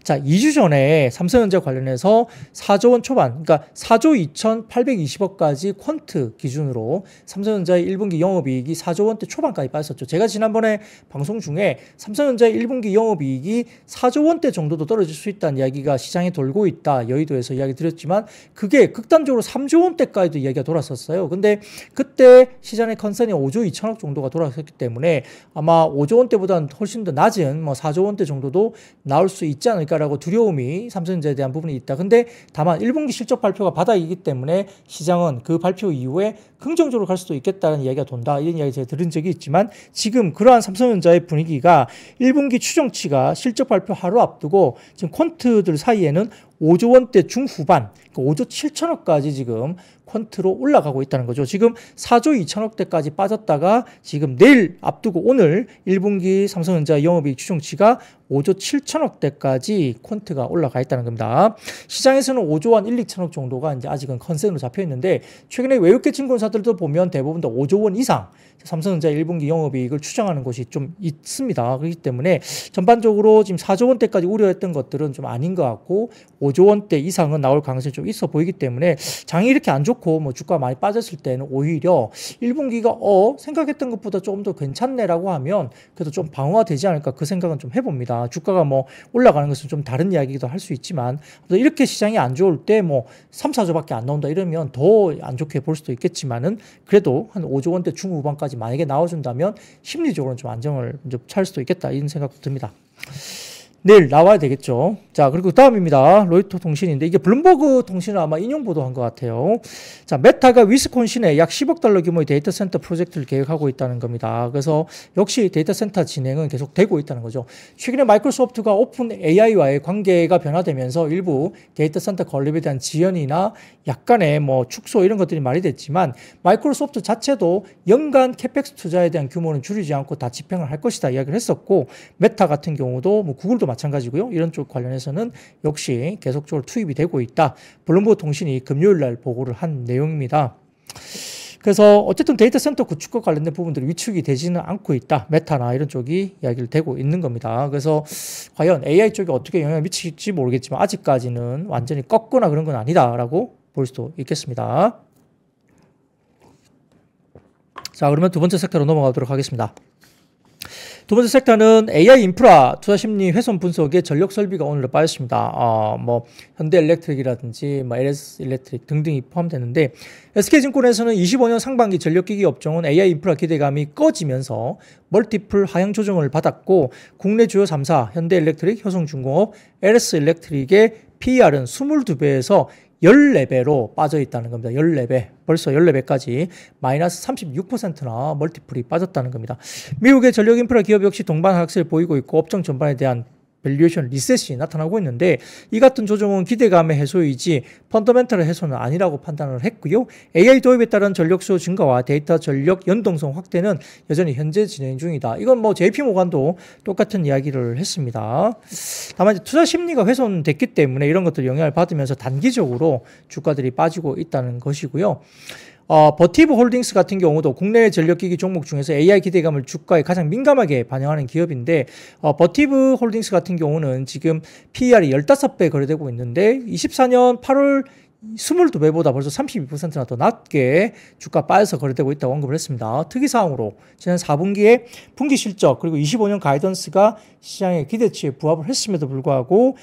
자, 2주 전에 삼성전자 관련해서 4조 원 초반, 그러니까 4조 2,820억까지 퀀트 기준으로 삼성전자의 1분기 영업이익이 4조 원대 초반까지 빠졌었죠. 제가 지난번에 방송 중에 삼성전자의 1분기 영업이익이 4조 원대 정도도 떨어질 수 있다는 이야기가 시장에 돌고 있다. 여의도에서 이야기 드렸지만 그게 극단적으로 3조 원대까지도 이야기가 돌았었어요. 근데 그때 시장의 컨센이 5조 2천억 정도가 돌았었기 때문에 아마 5조 원대보다는 훨씬 더 낮은 뭐 4조 원대 정도도 나올 수 있지 않을까라고 두려움이 삼성전자에 대한 부분이 있다. 근데 다만 1분기 실적 발표가 바닥이기 때문에 시장은 그 발표 이후에 긍정적으로 갈 수도 있겠다는 이야기가 돈다. 이런 이야기 제가 들은 적이 있지만 지금 그러한 삼성전자의 분위기가 1분기 추정치가 실적 발표 하루 앞두고 지금 퀀트들 사이에는 5조 원대 중후반, 5조 7천억까지 지금 퀀트로 올라가고 있다는 거죠. 지금 4조 2천억대까지 빠졌다가 지금 내일 앞두고 오늘 1분기 삼성전자 영업이익 추정치가 5조 7천억대까지 퀀트가 올라가 있다는 겁니다. 시장에서는 5조 한 1, 2천억 정도가 이제 아직은 컨센으로 잡혀 있는데 최근에 외국계 증권사들도 보면 대부분 다 5조 원 이상 삼성전자 1분기 영업이익을 추정하는 곳이 좀 있습니다. 그렇기 때문에 전반적으로 지금 4조 원대까지 우려했던 것들은 좀 아닌 것 같고 5조 원대 이상은 나올 가능성이 좀 있어 보이기 때문에 장이 이렇게 안 좋고 뭐 주가 많이 빠졌을 때는 오히려 1분기가 생각했던 것보다 조금 더 괜찮네라고 하면 그래도 좀 방어가 되지 않을까 그 생각은 좀 해봅니다. 주가가 뭐 올라가는 것은 좀 다른 이야기기도 할 수 있지만 이렇게 시장이 안 좋을 때 뭐 3, 4조밖에 안 나온다 이러면 더 안 좋게 볼 수도 있겠지만은 그래도 한 5조 원대 중후반까지 만약에 나와준다면 심리적으로는 좀 안정을 좀 찾을 수도 있겠다 이런 생각도 듭니다. 내일 나와야 되겠죠. 자, 그리고 다음입니다. 로이터 통신인데 이게 블룸버그 통신을 아마 인용 보도한 것 같아요. 자, 메타가 위스콘신에 약 10억 달러 규모의 데이터 센터 프로젝트를 계획하고 있다는 겁니다. 그래서 역시 데이터 센터 진행은 계속 되고 있다는 거죠. 최근에 마이크로소프트가 오픈 AI와의 관계가 변화되면서 일부 데이터 센터 건립에 대한 지연이나 약간의 뭐 축소 이런 것들이 말이 됐지만 마이크로소프트 자체도 연간 캐펙스 투자에 대한 규모는 줄이지 않고 다 집행을 할 것이다 이야기를 했었고 메타 같은 경우도 뭐 구글도 마찬가지고요. 이런 쪽 관련해서는 역시 계속적으로 투입이 되고 있다. 블룸버그 통신이 금요일 날 보고를 한 내용입니다. 그래서 어쨌든 데이터 센터 구축과 관련된 부분들이 위축이 되지는 않고 있다. 메타나 이런 쪽이 이야기를 되고 있는 겁니다. 그래서 과연 AI 쪽에 어떻게 영향을 미칠지 모르겠지만 아직까지는 완전히 꺾거나 그런 건 아니다라고 볼 수도 있겠습니다. 자, 그러면 두 번째 섹터로 넘어가도록 하겠습니다. 두 번째 섹터는 AI 인프라 투자 심리 훼손 분석의 전력 설비가 오늘 빠졌습니다. 뭐 현대엘렉트릭이라든지 뭐 LS일렉트릭 등등이 포함되는데 SK증권에서는 25년 상반기 전력기기 업종은 AI 인프라 기대감이 꺼지면서 멀티플 하향 조정을 받았고 국내 주요 3사 현대엘렉트릭, 효성중공업, LS일렉트릭의 PER은 22배에서 14배로 빠져 있다는 겁니다. 14배. 벌써 14배까지 마이너스 36%나 멀티플이 빠졌다는 겁니다. 미국의 전력 인프라 기업 역시 동반 하락세를 보이고 있고 업종 전반에 대한 밸류에이션 리셋이 나타나고 있는데 이 같은 조정은 기대감의 해소이지 펀더멘털의 해소는 아니라고 판단을 했고요. AI 도입에 따른 전력 수요 증가와 데이터 전력 연동성 확대는 여전히 현재 진행 중이다. 이건 뭐 JP모간도 똑같은 이야기를 했습니다. 다만 이제 투자 심리가 훼손됐기 때문에 이런 것들 영향을 받으면서 단기적으로 주가들이 빠지고 있다는 것이고요. 버티브 홀딩스 같은 경우도 국내 전력기기 종목 중에서 AI 기대감을 주가에 가장 민감하게 반영하는 기업인데 버티브 홀딩스 같은 경우는 지금 PER이 15배 거래되고 있는데 24년 8월 22배보다 벌써 32%나 더 낮게 주가 빠져서 거래되고 있다고 언급을 했습니다. 특이사항으로 지난 4분기에 분기 실적 그리고 25년 가이던스가 시장의 기대치에 부합을 했음에도 불구하고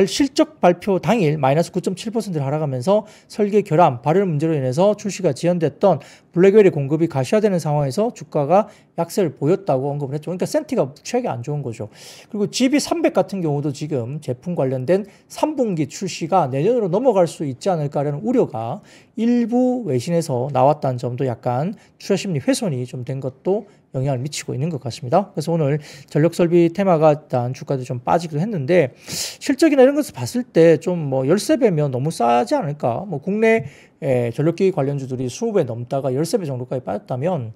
실적 발표 당일 마이너스 9.7%를 하락하면서 설계 결함, 발열 문제로 인해서 출시가 지연됐던 블랙웰의 공급이 가시화되는 상황에서 주가가 약세를 보였다고 언급을 했죠. 그러니까 센티가 최악이 안 좋은 거죠. 그리고 GB300 같은 경우도 지금 제품 관련된 3분기 출시가 내년으로 넘어갈 수 있지 않을까라는 우려가 일부 외신에서 나왔다는 점도 약간 투자 심리 훼손이 좀 된 것도 영향을 미치고 있는 것 같습니다. 그래서 오늘 전력설비 테마가 일단 주가도 좀 빠지기도 했는데 실적이나 이런 것을 봤을 때 좀 뭐 13배면 너무 싸지 않을까? 뭐 국내 전력기기 관련주들이 20배 넘다가 13배 정도까지 빠졌다면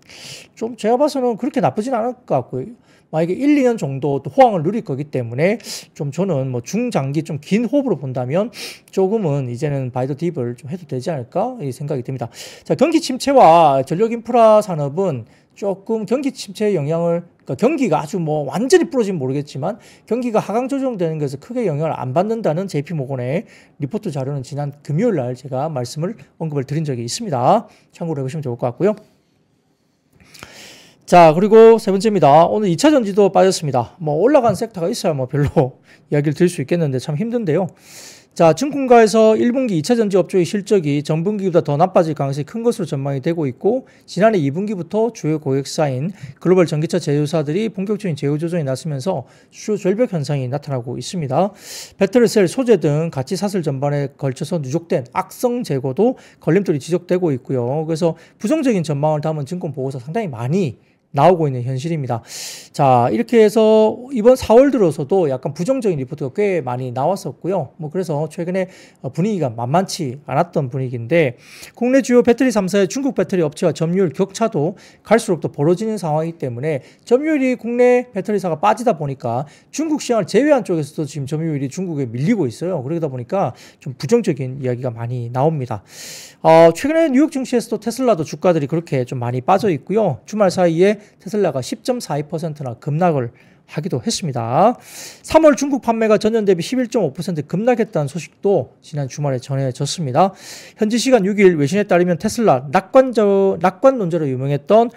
좀 제가 봐서는 그렇게 나쁘진 않을 것 같고요. 만약에 1, 2년 정도 또 호황을 누릴 거기 때문에 좀 저는 뭐 중장기 좀 긴 호흡으로 본다면 조금은 이제는 바이 더 딥을 좀 해도 되지 않을까 이 생각이 듭니다. 자, 경기 침체와 전력 인프라 산업은 조금 경기 침체의 영향을, 그러니까 경기가 아주 뭐 완전히 부러지면 모르겠지만 경기가 하강 조정되는 것에서 크게 영향을 안 받는다는 JP모건의 리포트 자료는 지난 금요일 날 제가 언급을 드린 적이 있습니다. 참고로 해보시면 좋을 것 같고요. 자, 그리고 세 번째입니다. 오늘 2차 전지도 빠졌습니다. 뭐 올라간 섹터가 있어야 뭐 별로 이야기를 드릴 수 있겠는데 참 힘든데요. 자, 증권가에서 1분기 2차 전지 업종의 실적이 전분기보다 더 나빠질 가능성이 큰 것으로 전망이 되고 있고, 지난해 2분기부터 주요 고객사인 글로벌 전기차 제조사들이 본격적인 재고 조정이 나서면서 수요 절벽 현상이 나타나고 있습니다. 배터리셀, 소재 등 가치 사슬 전반에 걸쳐서 누적된 악성 재고도 걸림돌이 지적되고 있고요. 그래서 부정적인 전망을 담은 증권 보고서 상당히 많이 나오고 있는 현실입니다. 자, 이렇게 해서 이번 4월 들어서도 약간 부정적인 리포트가 꽤 많이 나왔었고요. 뭐 그래서 최근에 분위기가 만만치 않았던 분위기인데, 국내 주요 배터리 3사의 중국 배터리 업체와 점유율 격차도 갈수록 더 벌어지는 상황이기 때문에 점유율이 국내 배터리사가 빠지다 보니까 중국 시장을 제외한 쪽에서도 지금 점유율이 중국에 밀리고 있어요. 그러다 보니까 좀 부정적인 이야기가 많이 나옵니다. 최근에 뉴욕 증시에서도 테슬라도 주가들이 그렇게 좀 많이 빠져 있고요. 주말 사이에 테슬라가 10.42%나 급락을 하기도 했습니다. 3월 중국 판매가 전년 대비 11.5% 급락했다는 소식도 지난 주말에 전해졌습니다. 현지 시간 6일 외신에 따르면 테슬라 낙관론자로 유명했던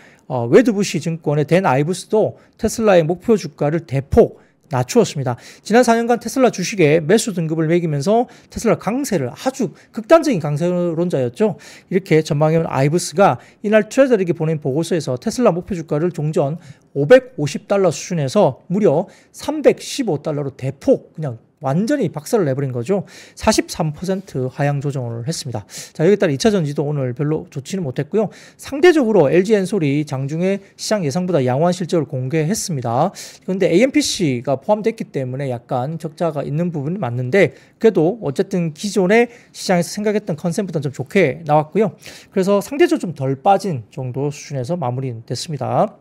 웨드부시 증권의 댄 아이브스도 테슬라의 목표 주가를 대폭 낮추었습니다. 지난 4년간 테슬라 주식에 매수 등급을 매기면서 테슬라 강세를, 아주 극단적인 강세론자였죠. 이렇게 전망해온 아이브스가 이날 트레저리에게 보낸 보고서에서 테슬라 목표 주가를 종전 $550 수준에서 무려 $315로 대폭 그냥 완전히 박살을 내버린 거죠. 43% 하향 조정을 했습니다. 자, 여기에 따라 2차 전지도 오늘 별로 좋지는 못했고요. 상대적으로 LG엔솔이 장중에 시장 예상보다 양호한 실적을 공개했습니다. 그런데 AMPC가 포함됐기 때문에 약간 적자가 있는 부분이 맞는데, 그래도 어쨌든 기존의 시장에서 생각했던 컨셉보다는 좀 좋게 나왔고요. 그래서 상대적으로 좀 덜 빠진 정도 수준에서 마무리됐습니다.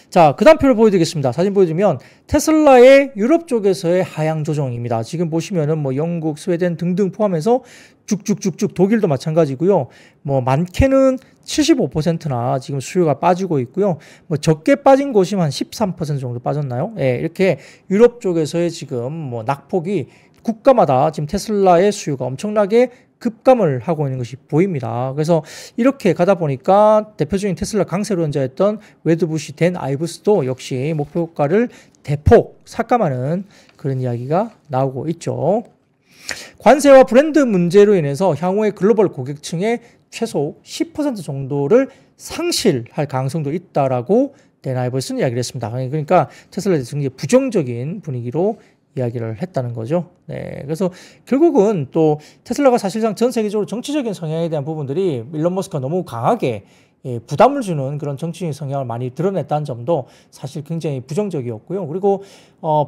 자, 그 다음 표를 보여드리겠습니다. 사진 보여드리면 테슬라의 유럽 쪽에서의 하향 조정입니다. 지금 보시면은 뭐 영국, 스웨덴 등등 포함해서 쭉쭉쭉쭉, 독일도 마찬가지고요. 뭐 많게는 75%나 지금 수요가 빠지고 있고요. 뭐 적게 빠진 곳이 한 13% 정도 빠졌나요? 예, 이렇게 유럽 쪽에서의 지금 뭐 낙폭이 국가마다 지금 테슬라의 수요가 엄청나게 급감을 하고 있는 것이 보입니다. 그래서 이렇게 가다 보니까 대표적인 테슬라 강세론자였던 웨드부시 댄 아이브스도 역시 목표가를 대폭 삭감하는 그런 이야기가 나오고 있죠. 관세와 브랜드 문제로 인해서 향후에 글로벌 고객층의 최소 10% 정도를 상실할 가능성도 있다라고 댄 아이브스는 이야기를 했습니다. 그러니까 테슬라에 대해서 굉장히 부정적인 분위기로 이야기를 했다는 거죠. 네, 그래서 결국은 또 테슬라가 사실상 전 세계적으로 정치적인 성향에 대한 부분들이 일론 머스크가 너무 강하게 부담을 주는 그런 정치적인 성향을 많이 드러냈다는 점도 사실 굉장히 부정적이었고요. 그리고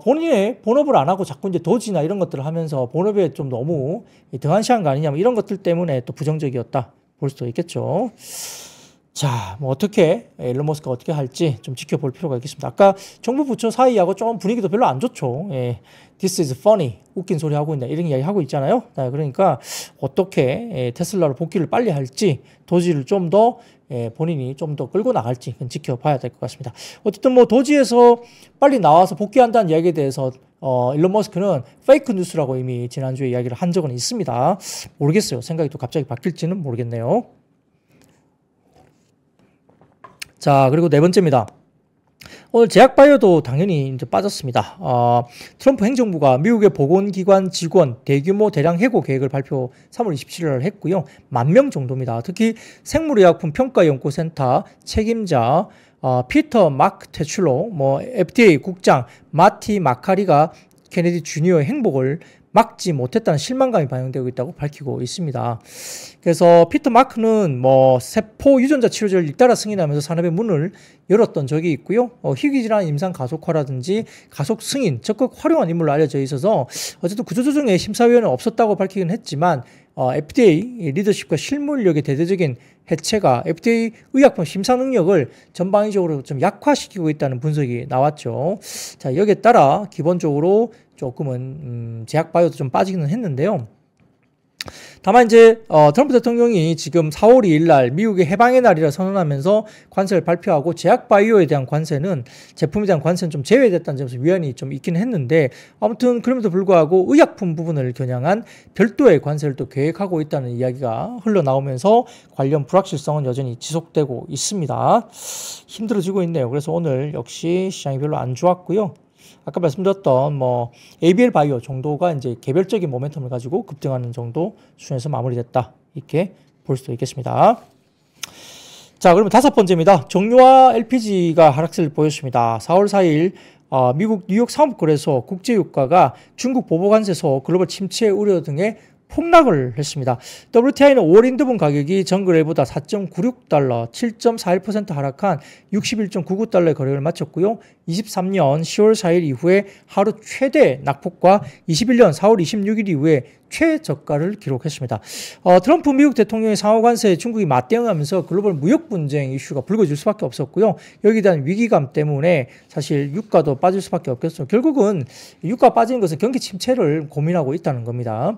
본인의 본업을 안 하고 자꾸 이제 도지나 이런 것들을 하면서 본업에 좀 너무 등한시한 거 아니냐, 이런 것들 때문에 또 부정적이었다 볼 수도 있겠죠. 자, 뭐 어떻게 일론 머스크가 어떻게 할지 좀 지켜볼 필요가 있겠습니다. 아까 정부 부처 사이하고 좀 분위기도 별로 안 좋죠. 예, This is funny, 웃긴 소리 하고 있다, 이런 이야기 하고 있잖아요. 그러니까 어떻게 테슬라로 복귀를 빨리 할지, 도지를 좀 더 본인이 좀 더 끌고 나갈지 지켜봐야 될 것 같습니다. 어쨌든 뭐 도지에서 빨리 나와서 복귀한다는 이야기에 대해서 일론 머스크는 페이크 뉴스라고 이미 지난주에 이야기를 한 적은 있습니다. 모르겠어요. 생각이 또 갑자기 바뀔지는 모르겠네요. 자, 그리고 네 번째입니다. 오늘 제약바이오도 당연히 이제 빠졌습니다. 트럼프 행정부가 미국의 보건기관 직원 대규모 대량 해고 계획을 3월 27일 했고요. 10,000명 정도입니다. 특히 생물의약품 평가연구센터 책임자 피터 마크 테출로, 뭐 FDA 국장 마티 마카리가 케네디 주니어의 행복을 막지 못했다는 실망감이 반영되고 있다고 밝히고 있습니다. 그래서 피터 마크는 뭐 세포 유전자 치료제를 잇따라 승인하면서 산업의 문을 열었던 적이 있고요. 희귀질환 임상 가속화라든지 가속 승인 적극 활용한 인물로 알려져 있어서 어쨌든 구조조정에 심사위원은 없었다고 밝히긴 했지만 FDA 리더십과 실무력의 대대적인 해체가 FDA 의약품 심사 능력을 전방위적으로 좀 약화시키고 있다는 분석이 나왔죠. 자, 여기에 따라 기본적으로 조금은 제약바이오도 좀 빠지기는 했는데요. 다만 이제 트럼프 대통령이 지금 4월 2일 날 미국의 해방의 날이라 선언하면서 관세를 발표하고 제약바이오에 대한 관세는 제품에 대한 관세는 좀 제외됐다는 점에서 위안이 좀 있긴 했는데 아무튼 그럼에도 불구하고 의약품 부분을 겨냥한 별도의 관세를 또 계획하고 있다는 이야기가 흘러나오면서 관련 불확실성은 여전히 지속되고 있습니다. 힘들어지고 있네요. 그래서 오늘 역시 시장이 별로 안 좋았고요. 아까 말씀드렸던 뭐 ABL 바이오 정도가 이제 개별적인 모멘텀을 가지고 급등하는 정도 수준에서 마무리됐다. 이렇게 볼 수도 있겠습니다. 자, 그러면 다섯 번째입니다. 정유화 LPG가 하락세를 보였습니다. 4월 4일 미국 뉴욕 상업거래소 국제유가가 중국 보복관세소 글로벌 침체 우려 등의 폭락을 했습니다. WTI는 5월 인도분 가격이 전거래보다 4.96달러, 7.41% 하락한 61.99달러의 거래를 마쳤고요. 23년 10월 4일 이후에 하루 최대 낙폭과 21년 4월 26일 이후에 최저가를 기록했습니다. 트럼프 미국 대통령의 상호관세에 중국이 맞대응하면서 글로벌 무역 분쟁 이슈가 불거질 수밖에 없었고요. 여기에 대한 위기감 때문에 사실 유가도 빠질 수밖에 없겠죠. 결국은 유가 빠지는 것은 경기 침체를 고민하고 있다는 겁니다.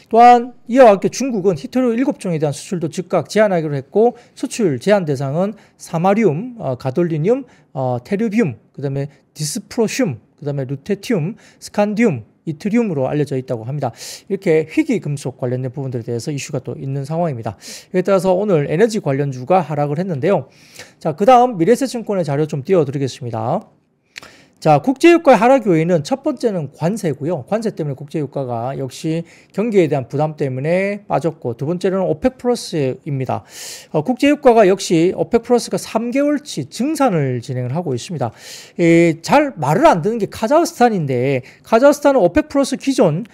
또한 이와 함께 중국은 히토류 7종에 대한 수출도 즉각 제한하기로 했고 수출 제한 대상은 사마리움, 가돌리늄, 테르비움, 그 다음에 디스프로슘, 그 다음에 루테튬, 스칸디움, 이트리움으로 알려져 있다고 합니다. 이렇게 희귀 금속 관련된 부분들에 대해서 이슈가 또 있는 상황입니다. 이에 따라서 오늘 에너지 관련주가 하락을 했는데요. 자, 그 다음 미래에셋증권의 자료 좀 띄워드리겠습니다. 자, 국제유가의 하락 요인은 첫 번째는 관세고요. 관세 때문에 국제유가가 역시 경기에 대한 부담 때문에 빠졌고 두 번째는 오펙 플러스입니다. 국제유가가 역시 오펙 플러스가 3개월치 증산을 진행을 하고 있습니다. 잘 말을 안 듣는 게 카자흐스탄인데 카자흐스탄은 오펙 플러스 기존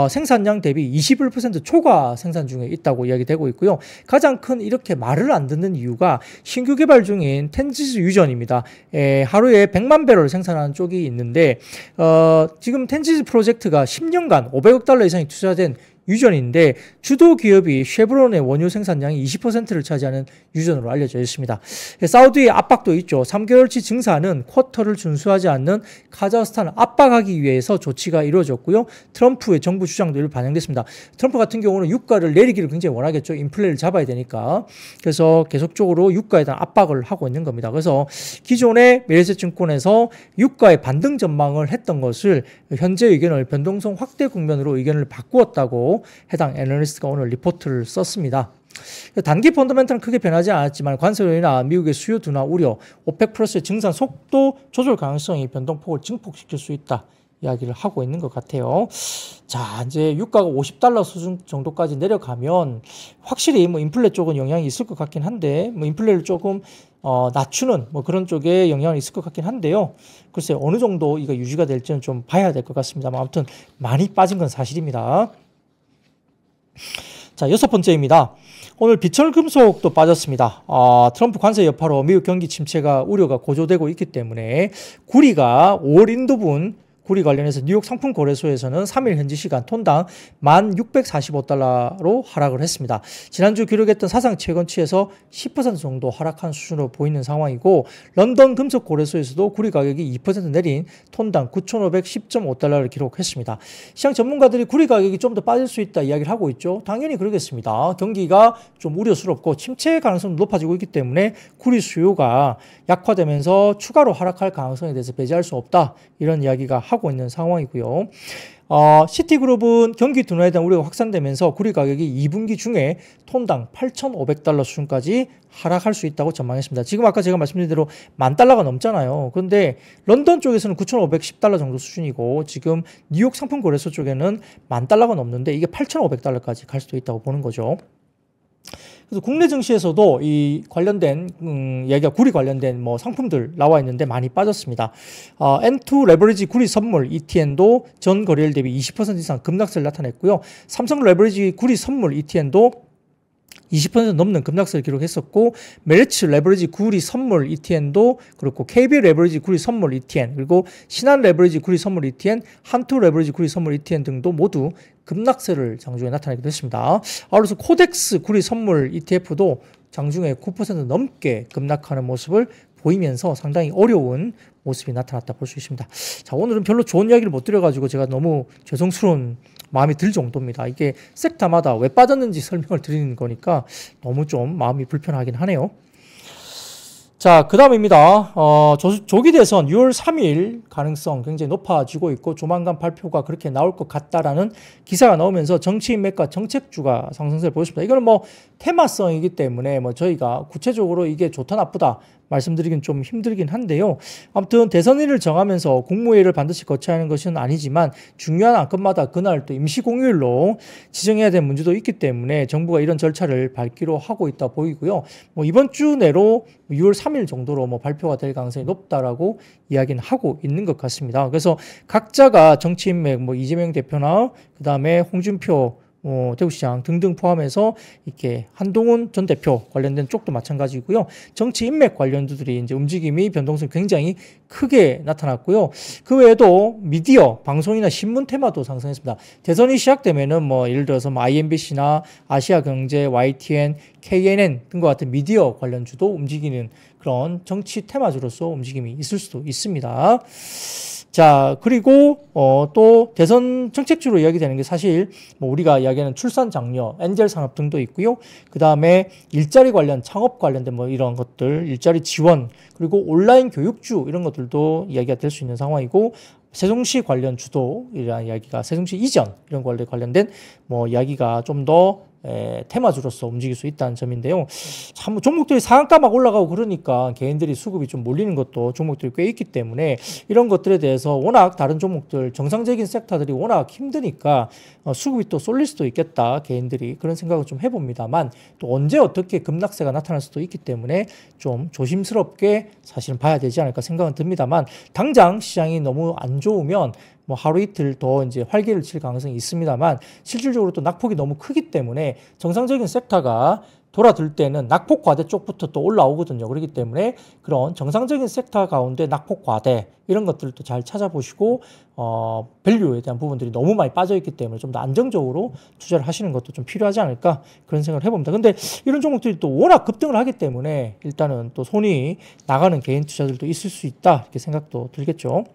생산량 대비 21% 초과 생산 중에 있다고 이야기되고 있고요. 가장 큰 이렇게 말을 안 듣는 이유가 신규 개발 중인 텐지스 유전입니다. 하루에 100만 배럴 생산하는 쪽이 있는데 지금 텐지스 프로젝트가 10년간 500억 달러 이상이 투자된 유전인데 주도 기업이 쉐브론의 원유 생산량이 20%를 차지하는 유전으로 알려져 있습니다. 사우디의 압박도 있죠. 3개월치 증산은 쿼터를 준수하지 않는 카자흐스탄을 압박하기 위해서 조치가 이루어졌고요. 트럼프의 정부 주장도 일부 반영됐습니다. 트럼프 같은 경우는 유가를 내리기를 굉장히 원하겠죠. 인플레를 잡아야 되니까. 그래서 계속적으로 유가에 대한 압박을 하고 있는 겁니다. 그래서 기존의 미래에셋증권에서 유가의 반등 전망을 했던 것을 현재 의견을 변동성 확대 국면으로 의견을 바꾸었다고 해당 애널리스트가 오늘 리포트를 썼습니다. 단기 펀더멘탈은 크게 변하지 않았지만 관세로이나 미국의 수요 둔화 우려, 오펙 플러스의 증산 속도 조절 가능성이 변동폭을 증폭시킬 수 있다 이야기를 하고 있는 것 같아요. 자, 이제 유가가 50달러 수준 정도까지 내려가면 확실히 뭐 인플레 쪽은 영향이 있을 것 같긴 한데 뭐 인플레를 조금 낮추는 뭐 그런 쪽에 영향이 있을 것 같긴 한데요. 글쎄 어느 정도 이거 유지가 될지는 좀 봐야 될 것 같습니다. 아무튼 많이 빠진 건 사실입니다. 자, 여섯 번째입니다. 오늘 비철금속도 빠졌습니다. 트럼프 관세 여파로 미국 경기 침체가 우려가 고조되고 있기 때문에 구리가 5월 인도분 구리 관련해서 뉴욕 상품거래소에서는 3일 현지 시간 톤당 1,645달러로 하락을 했습니다. 지난주 기록했던 사상 최고치에서 10% 정도 하락한 수준으로 보이는 상황이고 런던 금속거래소에서도 구리 가격이 2% 내린 톤당 9,510.5달러를 기록했습니다. 시장 전문가들이 구리 가격이 좀 더 빠질 수 있다 이야기를 하고 있죠. 당연히 그러겠습니다. 경기가 좀 우려스럽고 침체 가능성도 높아지고 있기 때문에 구리 수요가 약화되면서 추가로 하락할 가능성에 대해서 배제할 수 없다. 이런 이야기가 하고 있는 상황이고요. 시티그룹은 경기 둔화에 대한 우려가 확산되면서 구리 가격이 2분기 중에 톤당 8,500달러 수준까지 하락할 수 있다고 전망했습니다. 지금 아까 제가 말씀드린 대로 10,000달러가 넘잖아요. 그런데 런던 쪽에서는 9,510달러 정도 수준이고 지금 뉴욕 상품거래소 쪽에는 10,000달러가 넘는데 이게 8,500달러까지 갈 수도 있다고 보는 거죠. 그래서 국내 증시에서도 이 관련된 얘기가 구리 관련된 뭐 상품들 나와 있는데 많이 빠졌습니다. N2 레버리지 구리 선물 ETN도 전 거래일 대비 20% 이상 급락세를 나타냈고요. 삼성 레버리지 구리 선물 ETN도 20% 넘는 급락세를 기록했었고, 메리츠 레버리지 구리 선물 ETN도 그렇고, KB 레버리지 구리 선물 ETN, 그리고 신한 레버리지 구리 선물 ETN, 한투 레버리지 구리 선물 ETN 등도 모두 급락세를 장중에 나타내기도 했습니다. 아울러서 코덱스 구리 선물 ETF도 장중에 9% 넘게 급락하는 모습을 보이면서 상당히 어려운 모습이 나타났다 볼 수 있습니다. 자, 오늘은 별로 좋은 이야기를 못 드려가지고 제가 너무 죄송스러운 마음이 들 정도입니다. 이게 섹터마다 왜 빠졌는지 설명을 드리는 거니까 너무 좀 마음이 불편하긴 하네요. 자, 그 다음입니다. 조기 대선 6월 3일 가능성 굉장히 높아지고 있고 조만간 발표가 그렇게 나올 것 같다라는 기사가 나오면서 정치 인맥과 정책주가 상승세를 보였습니다. 이거는 뭐 테마성이기 때문에 뭐 저희가 구체적으로 이게 좋다 나쁘다 말씀드리긴 좀 힘들긴 한데요. 아무튼 대선일을 정하면서 국무회의를 반드시 거쳐야 하는 것은 아니지만 중요한 안건마다 그날 또 임시공휴일로 지정해야 될 문제도 있기 때문에 정부가 이런 절차를 밟기로 하고 있다 보이고요. 뭐 이번 주 내로 6월 3일 정도로 뭐 발표가 될 가능성이 높다라고 이야기는 하고 있는 것 같습니다. 그래서 각자가 정치인맥 뭐 이재명 대표나 그 다음에 홍준표 대구시장 등등 포함해서 이렇게 한동훈 전 대표 관련된 쪽도 마찬가지고요. 정치 인맥 관련주들이 이제 움직임이 변동성이 굉장히 크게 나타났고요. 그 외에도 미디어, 방송이나 신문 테마도 상승했습니다. 대선이 시작되면은 뭐 예를 들어서 뭐 IMBC나 아시아경제, YTN, KNN 등과 같은 미디어 관련주도 움직이는 그런 정치 테마주로서 움직임이 있을 수도 있습니다. 자, 그리고 또 대선 정책주로 이야기되는 게 사실 뭐 우리가 이야기하는 출산 장려, 엔젤 산업 등도 있고요. 그 다음에 일자리 관련, 창업 관련된 뭐 이런 것들, 일자리 지원, 그리고 온라인 교육주 이런 것들도 이야기가 될 수 있는 상황이고, 세종시 관련 주도 이런 이야기가 세종시 이전 이런 걸로 관련된 뭐 이야기가 좀 더 테마주로서 움직일 수 있다는 점인데요. 참 종목들이 상한가 막 올라가고 그러니까 개인들이 수급이 좀 몰리는 것도 종목들이 꽤 있기 때문에 이런 것들에 대해서 워낙 다른 종목들 정상적인 섹터들이 워낙 힘드니까 수급이 또 쏠릴 수도 있겠다, 개인들이 그런 생각을 좀 해봅니다만 또 언제 어떻게 급락세가 나타날 수도 있기 때문에 좀 조심스럽게 사실은 봐야 되지 않을까 생각은 듭니다만, 당장 시장이 너무 안 좋으면 뭐 하루 이틀 더 이제 활기를 칠 가능성이 있습니다만, 실질적으로 또 낙폭이 너무 크기 때문에 정상적인 섹터가 돌아들 때는 낙폭 과대 쪽부터 또 올라오거든요. 그렇기 때문에 그런 정상적인 섹터 가운데 낙폭 과대 이런 것들도 잘 찾아보시고 밸류에 대한 부분들이 너무 많이 빠져있기 때문에 좀 더 안정적으로 투자를 하시는 것도 좀 필요하지 않을까 그런 생각을 해봅니다. 근데 이런 종목들이 또 워낙 급등을 하기 때문에 일단은 또 손이 나가는 개인 투자들도 있을 수 있다 이렇게 생각도 들겠죠.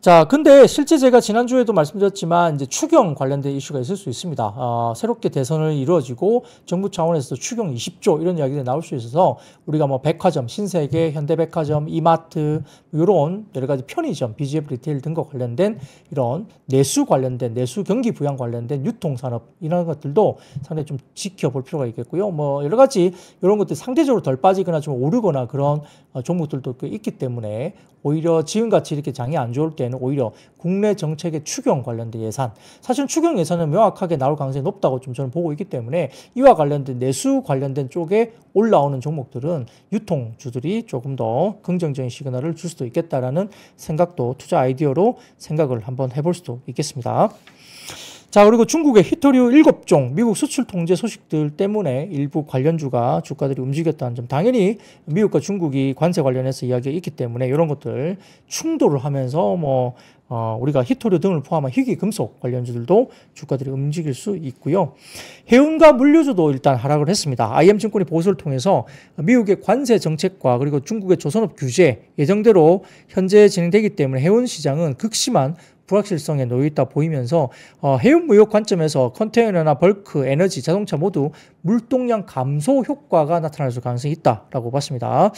자, 근데 실제 제가 지난주에도 말씀드렸지만 이제 추경 관련된 이슈가 있을 수 있습니다. 새롭게 대선을 이루어지고 정부 차원에서 추경 20조 이런 이야기들이 나올 수 있어서 우리가 뭐 백화점, 신세계, 현대백화점, 이마트 이런 여러 가지 편의점, BGF 리테일 등과 관련된 이런 내수 관련된 내수 경기 부양 관련된 유통산업 이런 것들도 상당히 좀 지켜볼 필요가 있겠고요. 뭐 여러 가지 이런 것들 상대적으로 덜 빠지거나 좀 오르거나 그런 종목들도 있기 때문에 오히려 지금같이 이렇게 장이 안 좋을 때는 오히려 국내 정책의 추경 관련된 예산, 사실 추경 예산은 명확하게 나올 가능성이 높다고 좀 저는 보고 있기 때문에 이와 관련된 내수 관련된 쪽에 올라오는 종목들은 유통주들이 조금 더 긍정적인 시그널을 줄 수도 있겠다라는 생각도 투자 아이디어로 생각을 한번 해볼 수도 있겠습니다. 자, 그리고 중국의 히토류 7종 미국 수출 통제 소식들 때문에 일부 관련주가 주가들이 움직였다는 점, 당연히 미국과 중국이 관세 관련해서 이야기가 있기 때문에 이런 것들 충돌을 하면서 우리가 히토류 등을 포함한 희귀금속 관련주들도 주가들이 움직일 수 있고요. 해운과 물류주도 일단 하락을 했습니다. IM증권이 보고서를 통해서 미국의 관세 정책과 그리고 중국의 조선업 규제 예정대로 현재 진행되기 때문에 해운 시장은 극심한 불확실성에 놓여 있다 보이면서 해운 무역 관점에서 컨테이너나 벌크, 에너지, 자동차 모두 물동량 감소 효과가 나타날 가능성이 있다라고 봤습니다.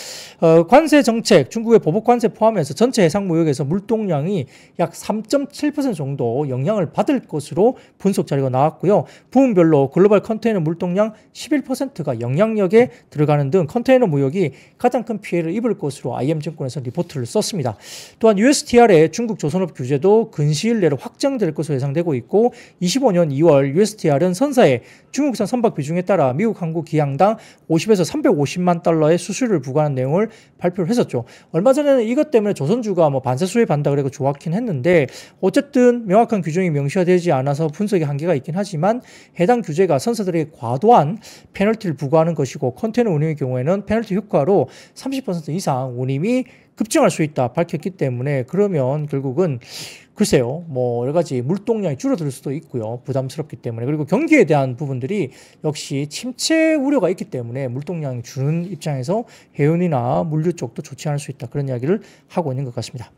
관세 정책, 중국의 보복 관세 포함해서 전체 해상 무역에서 물동량이 약 3.7% 정도 영향을 받을 것으로 분석 자료가 나왔고요. 부문별로 글로벌 컨테이너 물동량 11%가 영향력에 들어가는 등 컨테이너 무역이 가장 큰 피해를 입을 것으로 IM증권에서 리포트를 썼습니다. 또한 USTR의 중국 조선업 규제도 근시일 내로 확정될 것으로 예상되고 있고 25년 2월 USTR은 선사의 중국산 선박 비중에 따라 미국 항구 기양당 50에서 350만 달러의 수수료를 부과하는 내용을 발표를 했었죠. 얼마 전에는 이것 때문에 조선주가 뭐 반세 수혜받는다 그래서 좋았긴 했는데 어쨌든 명확한 규정이 명시화되지 않아서 분석의 한계가 있긴 하지만 해당 규제가 선사들에게 과도한 페널티를 부과하는 것이고 컨테이너 운임의 경우에는 페널티 효과로 30% 이상 운임이 급증할 수 있다 밝혔기 때문에 그러면 결국은 글쎄요, 뭐 여러 가지 물동량이 줄어들 수도 있고요. 부담스럽기 때문에. 그리고 경기에 대한 부분들이 역시 침체 우려가 있기 때문에 물동량이 주는 입장에서 해운이나 물류 쪽도 좋지 않을 수 있다. 그런 이야기를 하고 있는 것 같습니다.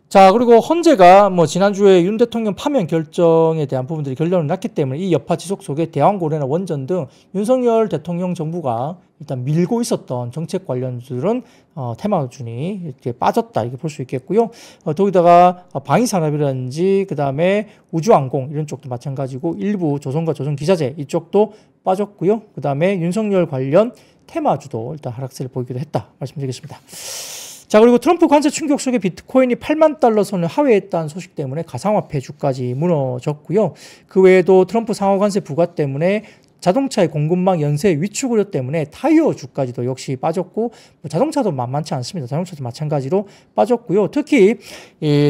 자, 그리고 헌재가 뭐 지난주에 윤 대통령 파면 결정에 대한 부분들이 결론을 났기 때문에 이 여파 지속 속에 대왕고래나 원전 등 윤석열 대통령 정부가 일단 밀고 있었던 정책 관련주들은 테마주니 이렇게 빠졌다 이렇게 볼 수 있겠고요. 더기다가 방위산업이라든지 그 다음에 우주항공 이런 쪽도 마찬가지고 일부 조선과 조선기자재 이쪽도 빠졌고요. 그 다음에 윤석열 관련 테마주도 일단 하락세를 보이기도 했다 말씀드리겠습니다. 자, 그리고 트럼프 관세 충격 속에 비트코인이 8만 달러 선을 하회했다는 소식 때문에 가상화폐주까지 무너졌고요. 그 외에도 트럼프 상하 관세 부과 때문에 자동차의 공급망 연쇄 위축 우려 때문에 타이어주까지도 역시 빠졌고 자동차도 만만치 않습니다. 자동차도 마찬가지로 빠졌고요. 특히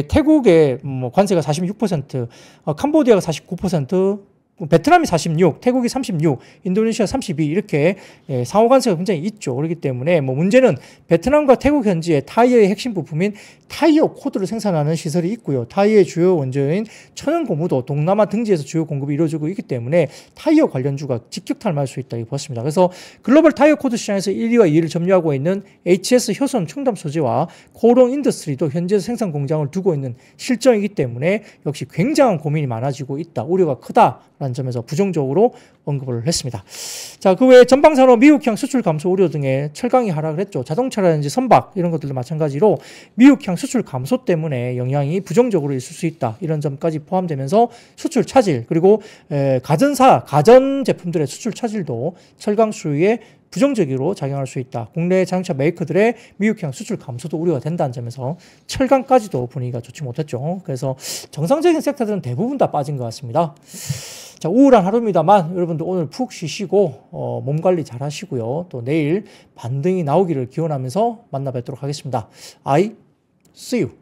태국의 관세가 46%, 캄보디아가 49%, 베트남이 46, 태국이 36, 인도네시아 32 이렇게 상호 관세가 굉장히 있죠. 그렇기 때문에 뭐 문제는 베트남과 태국 현지에 타이어의 핵심 부품인 타이어 코드를 생산하는 시설이 있고요. 타이어의 주요 원조인 천연 고무도 동남아 등지에서 주요 공급이 이루어지고 있기 때문에 타이어 관련주가 직격탄을 맞을 수 있다고 봤습니다. 그래서 글로벌 타이어 코드 시장에서 1위와 2위를 점유하고 있는 HS 효선 충담 소재와 코롱 인더스트리도 현재 생산 공장을 두고 있는 실정이기 때문에 역시 굉장한 고민이 많아지고 있다. 우려가 크다라는 점에서 부정적으로 언급을 했습니다. 자, 그 외에 전방산업 미국향 수출 감소 우려 등의 철강이 하락을 했죠. 자동차라든지 선박 이런 것들도 마찬가지로 미국향 수출 감소 때문에 영향이 부정적으로 있을 수 있다. 이런 점까지 포함되면서 수출 차질 그리고 가전 제품들의 수출 차질도 철강 수요에 부정적으로 작용할 수 있다. 국내 자동차 메이커들의 미국향 수출 감소도 우려가 된다는 점에서 철강까지도 분위기가 좋지 못했죠. 그래서 정상적인 섹터들은 대부분 다 빠진 것 같습니다. 자, 우울한 하루입니다만 여러분들 오늘 푹 쉬시고 몸 관리 잘 하시고요. 또 내일 반등이 나오기를 기원하면서 만나 뵙도록 하겠습니다. I see you.